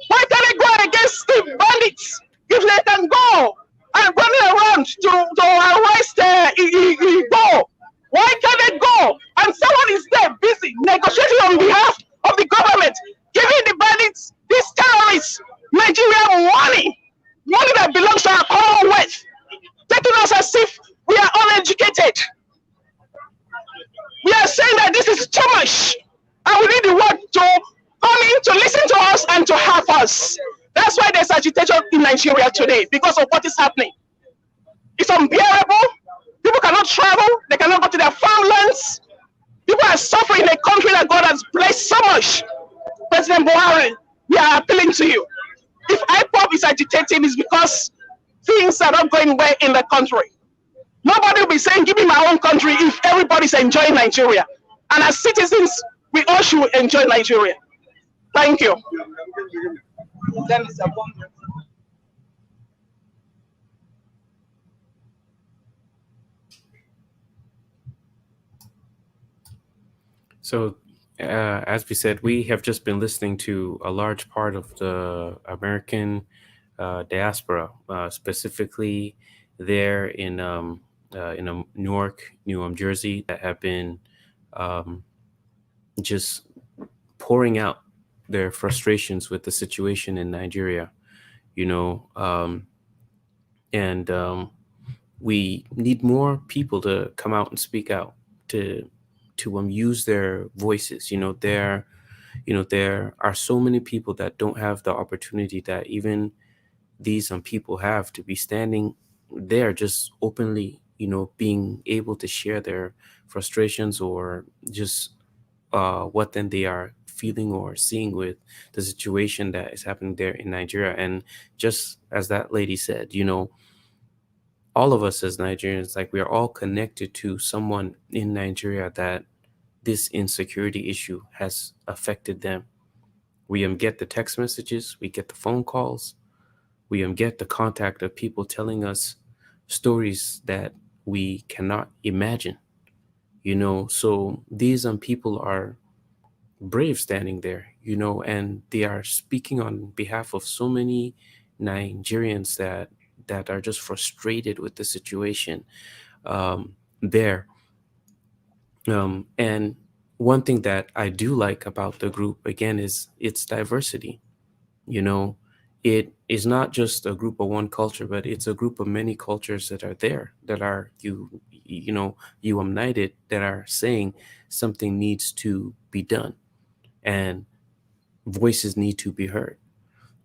why can't they go against the bandits? If they can go and running around to arrest Igbo, why can't they go? And someone is there busy negotiating on behalf of the government, giving the bandits, these terrorists, Nigerian money that belongs to our Commonwealth, taking us as if we are uneducated. We are saying that this is too much, and we need the world to come in to listen to us and to help us. That's why there's agitation in Nigeria today, because of what is happening. It's unbearable. People cannot travel. They cannot go to their farmlands. People are suffering in a country that God has blessed so much. things are not going well in the country. Nobody will be saying, give me my own country if everybody's enjoying Nigeria. And as citizens, we all should enjoy Nigeria. Thank you. So, as we said, we have just been listening to a large part of the American diaspora, specifically there in Newark, New Jersey, that have been just pouring out their frustrations with the situation in Nigeria, and we need more people to come out and speak out, to use their voices. There are so many people that don't have the opportunity that even these people have, to be standing there just openly, being able to share their frustrations, or just what then they are feeling or seeing with the situation that is happening there in Nigeria. And just as that lady said, all of us as Nigerians, like, we are all connected to someone in Nigeria that this insecurity issue has affected them. We get the text messages, we get the phone calls, we get the contact of people telling us stories that we cannot imagine. So these people are brave standing there, and they are speaking on behalf of so many Nigerians that are just frustrated with the situation there. And one thing that I do like about the group, again, is its diversity. It is not just a group of one culture, but it's a group of many cultures that are there, that are united, that are saying something needs to be done and voices need to be heard.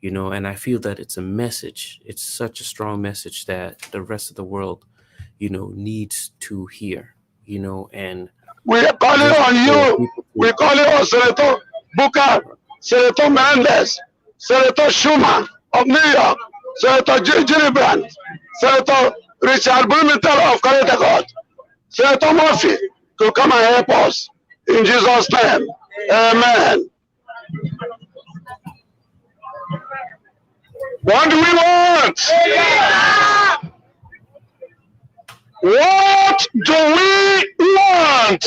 And I feel that it's a message. It's such a strong message that the rest of the world, needs to hear, and we are calling on you. We are calling on Senator Booker, Senator Menendez, Senator Schumer of New York, Senator Gillibrand, Senator Richard Blumenthal of Connecticut, Senator Murphy to come and help us. In Jesus' name, amen. What do we want? What do we want?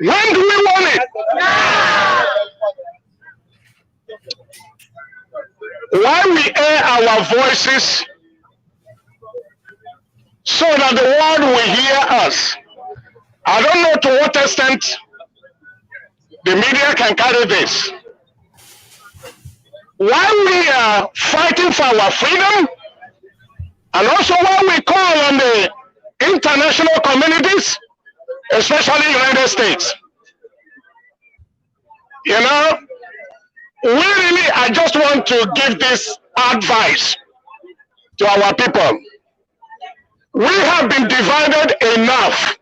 When do we want it? Why we air our voices so that the world will hear us. I don't know to what extent the media can carry this. While we are fighting for our freedom, and also while we call on the international communities, especially the United States, we really, I just want to give this advice to our people. We have been divided enough.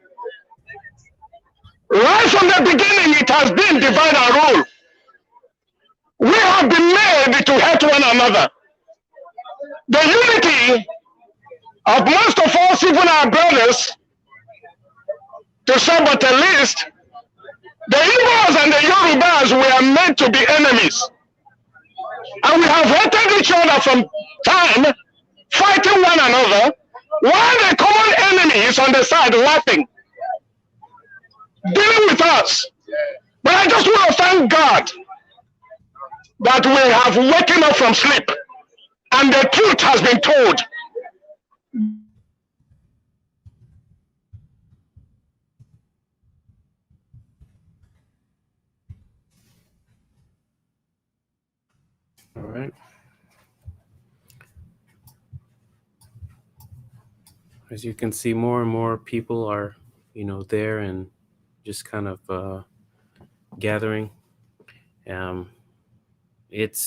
Right from the beginning, it has been divide and rule. We have been made to hate one another. The unity of most of us, even our brothers, to say but the least, the Igbos and the Yorubas were meant to be enemies. And we have hated each other from time, fighting one another, while the common enemy is on the side laughing, dealing with us. But I just want to thank God that we have waken up from sleep and the truth has been told. All right. As you can see, more and more people are, there and just kind of gathering. It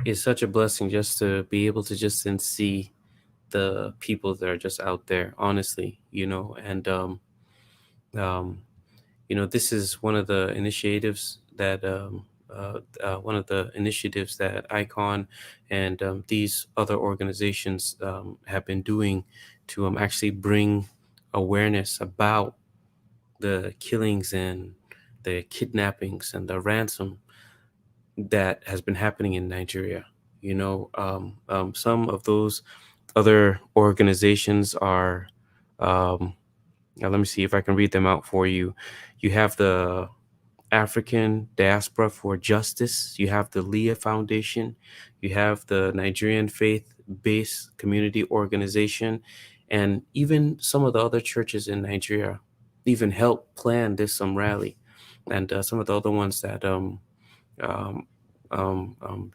is such a blessing just to be able to just then see the people that are just out there, honestly, and this is one of the initiatives that one of the initiatives that ICON and these other organizations have been doing to actually bring awareness about the killings and the kidnappings and the ransom that has been happening in Nigeria. Some of those other organizations are, now let me see if I can read them out for you. You have the African Diaspora for Justice, you have the Leah Foundation, you have the Nigerian Faith-Based Community Organization, and even some of the other churches in Nigeria even helped plan this rally, and some of the other ones that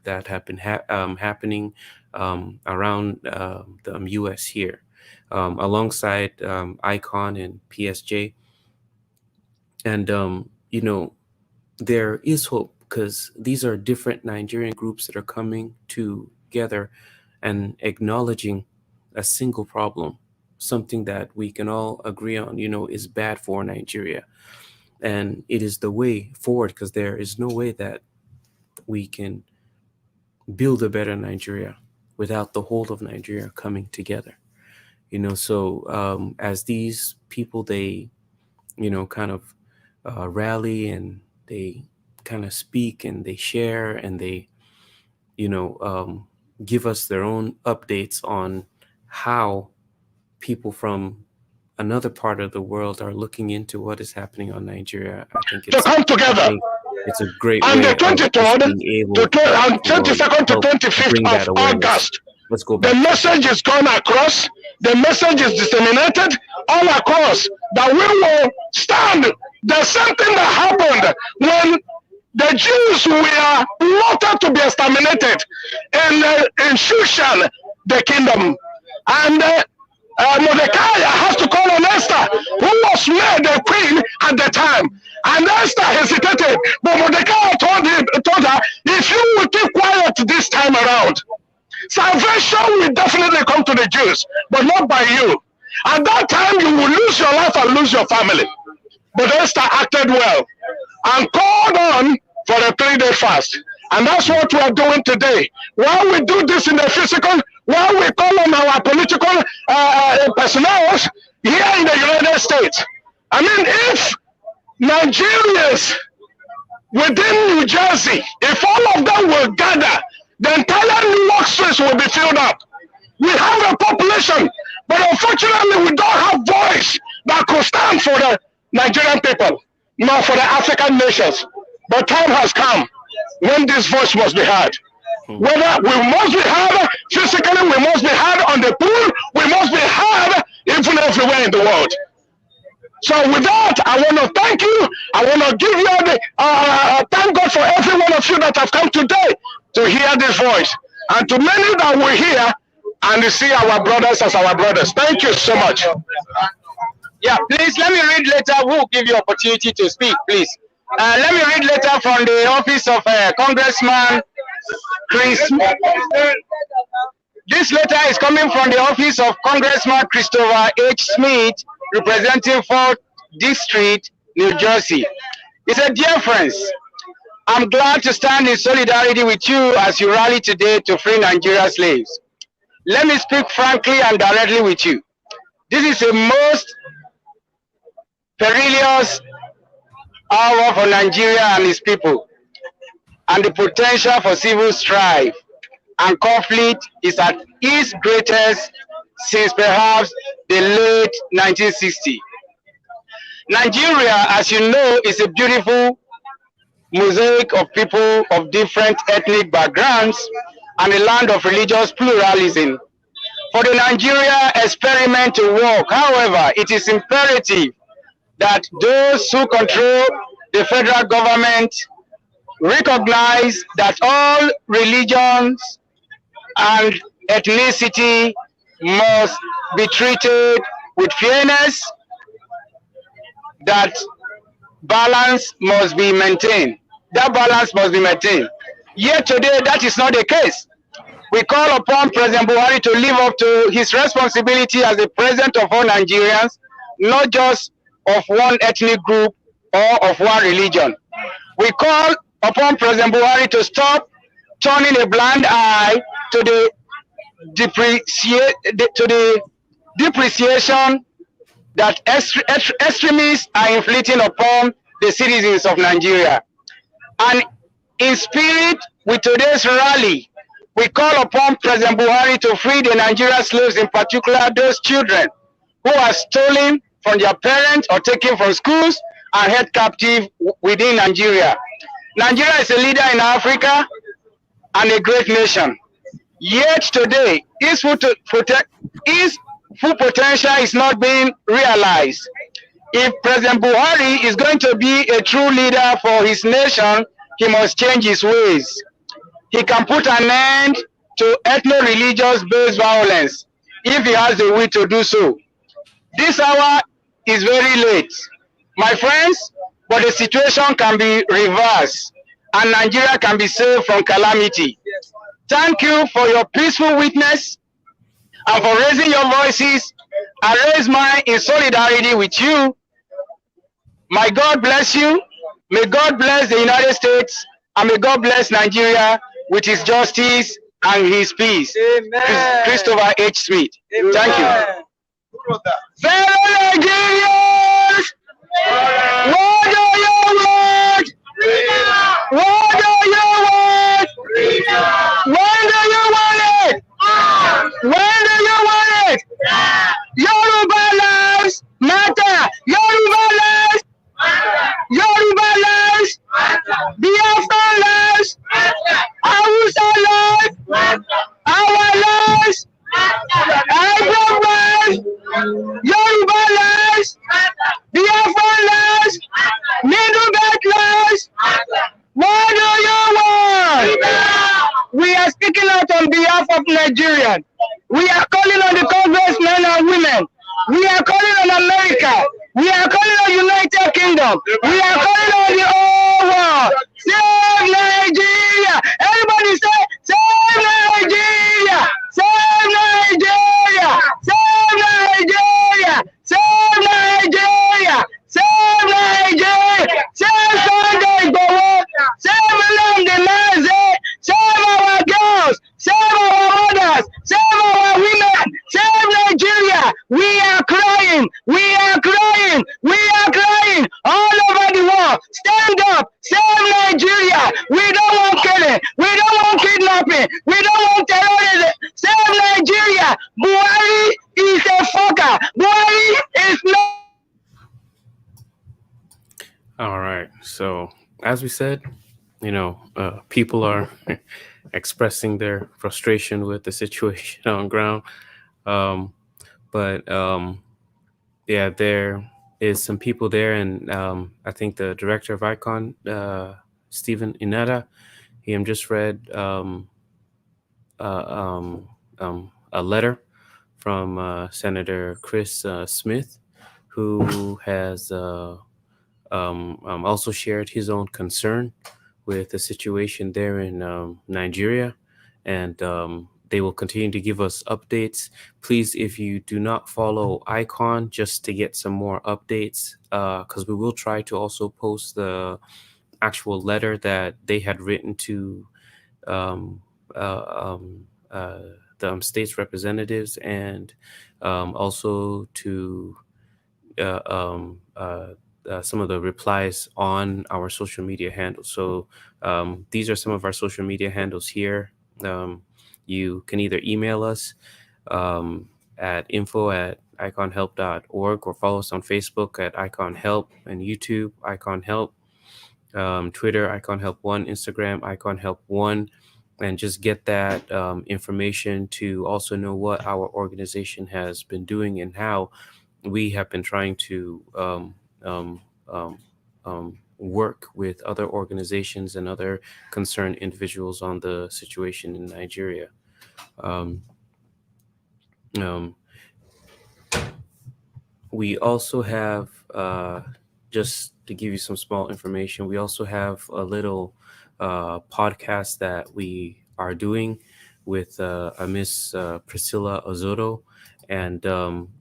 that have been happening around the U.S. here, alongside ICON and PSJ. And, there is hope because these are different Nigerian groups that are coming together and acknowledging a single problem, something that we can all agree on, is bad for Nigeria. And it is the way forward because there is no way that we can build a better Nigeria without the whole of Nigeria coming together. So as these people, they, kind of rally and they kind of speak and they share and they, give us their own updates on how people from another part of the world are looking into what is happening on Nigeria. I think it's, to come together. It's a great On way the 23rd and 22nd to 25th of August, let's go the back. message is gone across, the message is disseminated all across that we will stand. The same thing that happened when the Jews were plotted to be exterminated in Shushan, the kingdom. And Mordecai has to call on Esther, who was made the queen at the time. And Esther hesitated, but Mordecai told her, if you will keep quiet this time around, salvation will definitely come to the Jews, but not by you. At that time, you will lose your life and lose your family. But Esther acted well and called on for a 3-day fast. And that's what we are doing today. While we do this in the physical, while we call on our political personnel here in the United States. I mean, if Nigerians within New Jersey, if all of them will gather, the entire Newark streets will be filled up. We have a population, but unfortunately we don't have voice that could stand for the Nigerian people, nor for the African nations. But time has come when this voice must be heard. Whether we must be heard physically, we must be heard on the pool, we must be heard even everywhere in the world. So with that, I want to thank you. I want to give you the thank God for every one of you that have come today to hear this voice, and to many that will hear and see our brothers as our brothers. Thank you so much. Yeah, please let me read letter. We'll give you opportunity to speak, please. Let me read letter from the office of Congressman Chris. This letter is coming from the office of Congressman Christopher H. Smith, representing 4th District, New Jersey. He said, "Dear friends, I'm glad to stand in solidarity with you as you rally today to free Nigeria's slaves. Let me speak frankly and directly with you. This is a most perilous hour for Nigeria and its people, and the potential for civil strife and conflict is at its greatest since perhaps the late 1960s. Nigeria, as you know, is a beautiful mosaic of people of different ethnic backgrounds and a land of religious pluralism. For the Nigeria experiment to work, however, it is imperative that those who control the federal government recognize that all religions and ethnicity must be treated with fairness, that balance must be maintained. That balance must be maintained. Yet today, that is not the case. We call upon President Buhari to live up to his responsibility as the president of all Nigerians, not just of one ethnic group or of one religion. We call upon President Buhari to stop turning a blind eye to the depreciation that extremists are inflicting upon the citizens of Nigeria. And in spirit, with today's rally, we call upon President Buhari to free the Nigerian slaves, in particular those children who are stolen from their parents or taken from schools and held captive within Nigeria. Nigeria is a leader in Africa and a great nation. Yet today, its full potential is not being realized. If President Buhari is going to be a true leader for his nation, he must change his ways. He can put an end to ethno-religious based violence if he has the will to do so. This hour is very late, my friends, but the situation can be reversed and Nigeria can be saved from calamity. Thank you for your peaceful witness and for raising your voices. I raise mine in solidarity with you. May God bless you. May God bless the United States, and may God bless Nigeria with his justice and his peace. Amen. Christopher H. Smith. Amen. Thank you. Fellow Nigerians, what do you want? What do you want? When do you want it? When do you want it? Yoruba lives matter. Yoruba lives. Yoruba lives. Biafra lives. Hausa lives. Our lives. Igbo lives. Yoruba lives. Biafra lives. Middle Belt lives. What do you want? We are speaking out on behalf of Nigerians. We are calling on the congressmen and women. We are calling on America. We are calling on United Kingdom. We are calling on the whole world. Save Nigeria. Everybody say, save Nigeria. Save Nigeria. Save Nigeria. Save Nigeria. Save Nigeria. Save Sunday Igboho. Save Menendez. Save our girls. Save our mothers. Save our women. Save Nigeria. We are crying. We are crying. We are crying all over the world. Stand up. Save Nigeria. We don't want killing. We don't want kidnapping. We don't want terrorism. Save Nigeria. Buhari is a fucker. Buhari is not. All right. So, as we said, people are expressing their frustration with the situation on ground. Yeah, there is some people there, and I think the director of ICON, Stephen Inetta, he just read a letter from Senator Chris Smith, who has also shared his own concern with the situation there in Nigeria, and they will continue to give us updates. Please, if you do not follow ICON, just to get some more updates, because we will try to also post the actual letter that they had written to the state's representatives, and also to some of the replies on our social media handles. So these are some of our social media handles here. You can either email us at info@iconhelp.org or follow us on Facebook at iconhelp, and YouTube iconhelp, Twitter iconhelp1, Instagram iconhelp1, and just get that information to also know what our organization has been doing and how we have been trying to work with other organizations and other concerned individuals on the situation in Nigeria. We also have, just to give you some small information, we also have a little podcast that we are doing with Miss Priscilla Ozoto. And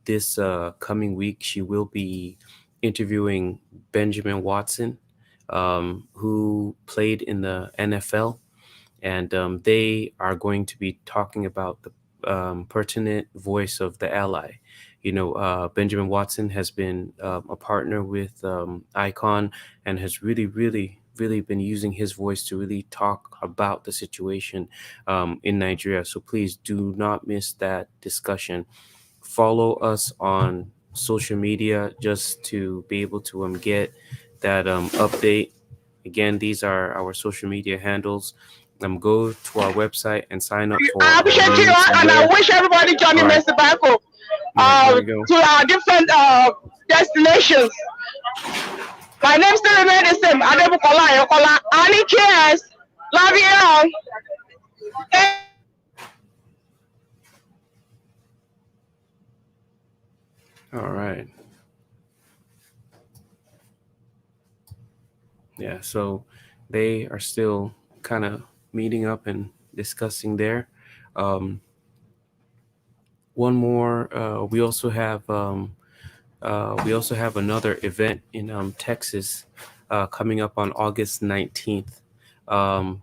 this coming week, she will be interviewing Benjamin Watson, who played in the NFL, and they are going to be talking about the pertinent voice of the ally. Benjamin Watson has been a partner with Icon and has really been using his voice to really talk about the situation in Nigeria. So please do not miss that discussion. Follow us on social media just to be able to get that update. Again, these are our social media handles. Go to our website and sign up for I our appreciate you, rooms and I there. wish everybody joining All right. Mr. Bako All right, here we go. to our different destinations. My name still remains the same. Adebukola Ayokola. Annie cares. Love you all. All right. Yeah, so they are still kind of meeting up and discussing there. One more. We also have another event in Texas coming up on August 19th.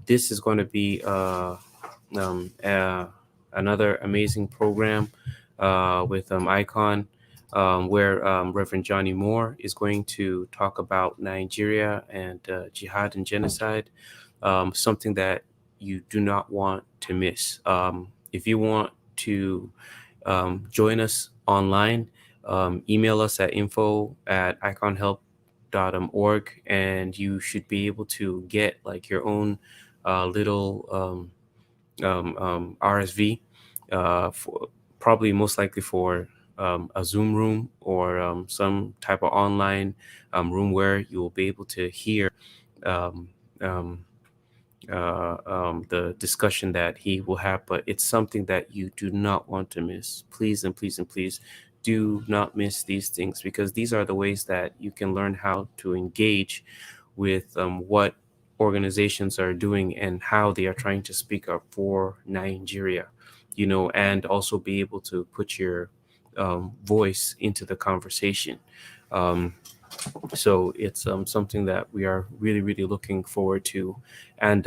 This is going to be another amazing program with Icon, where Reverend Johnny Moore is going to talk about Nigeria and jihad and genocide, something that you do not want to miss. If you want to join us online, email us at info@iconhelp.org, and you should be able to get like your own little RSV, for probably most likely for a Zoom room or some type of online room where you will be able to hear um, um, the discussion that he will have. But it's something that you do not want to miss. Please and please and please do not miss these things, because these are the ways that you can learn how to engage with what organizations are doing and how they are trying to speak up for Nigeria, and also be able to put your voice into the conversation. So it's something that we are really looking forward to. And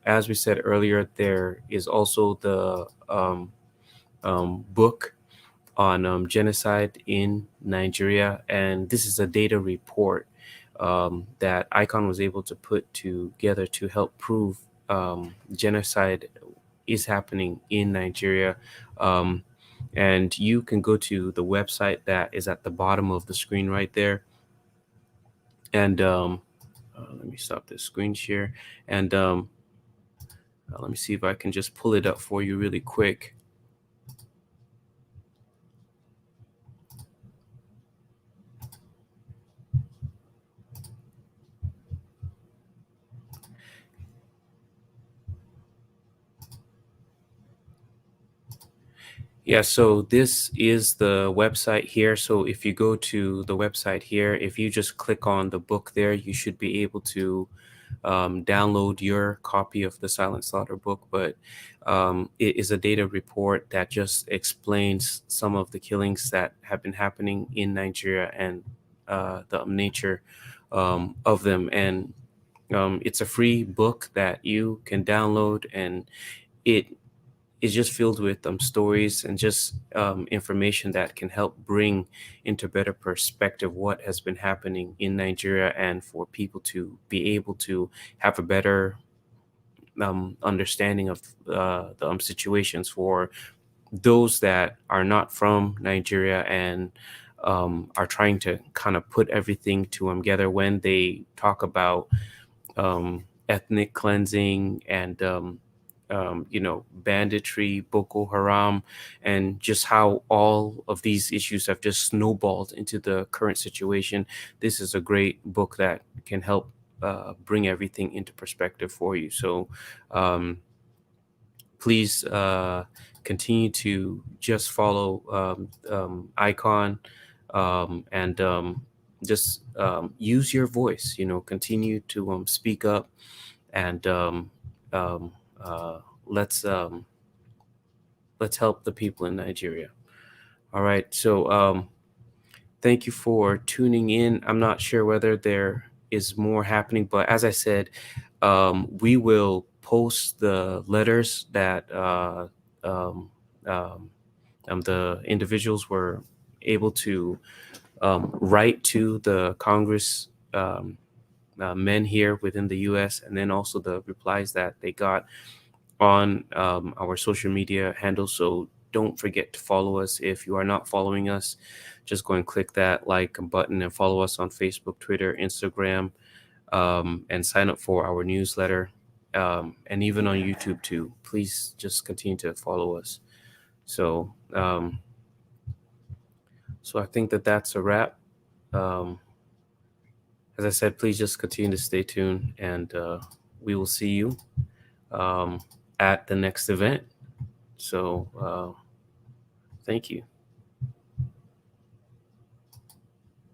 as we said earlier, there is also the book on genocide in Nigeria, and this is a data report that Icon was able to put together to help prove genocide is happening in Nigeria. And you can go to the website that is at the bottom of the screen right there. And let me stop this screen share. And let me see if I can just pull it up for you really quick. Yeah, so this is the website here. So if you go to the website here, if you just click on the book there, you should be able to download your copy of the Silent Slaughter book. But it is a data report that just explains some of the killings that have been happening in Nigeria and the nature of them. And it's a free book that you can download, and it is just filled with stories and just information that can help bring into better perspective what has been happening in Nigeria, and for people to be able to have a better understanding of the situations for those that are not from Nigeria and are trying to kind of put everything together when they talk about ethnic cleansing and banditry, Boko Haram, and just how all of these issues have just snowballed into the current situation. This is a great book that can help bring everything into perspective for you. So please continue to just follow Icon and just use your voice, continue to speak up, and um, uh, let's help the people in Nigeria. All right. So thank you for tuning in. I'm not sure whether there is more happening. But as I said, we will post the letters that the individuals were able to write to the Congress men here within the U.S., and then also the replies that they got on our social media handles. So don't forget to follow us. If you are not following us, just go and click that like button and follow us on Facebook, Twitter, Instagram, and sign up for our newsletter, and even on YouTube too. Please just continue to follow us. So so I think that that's a wrap. As I said, please just continue to stay tuned, and we will see you at the next event. So thank you.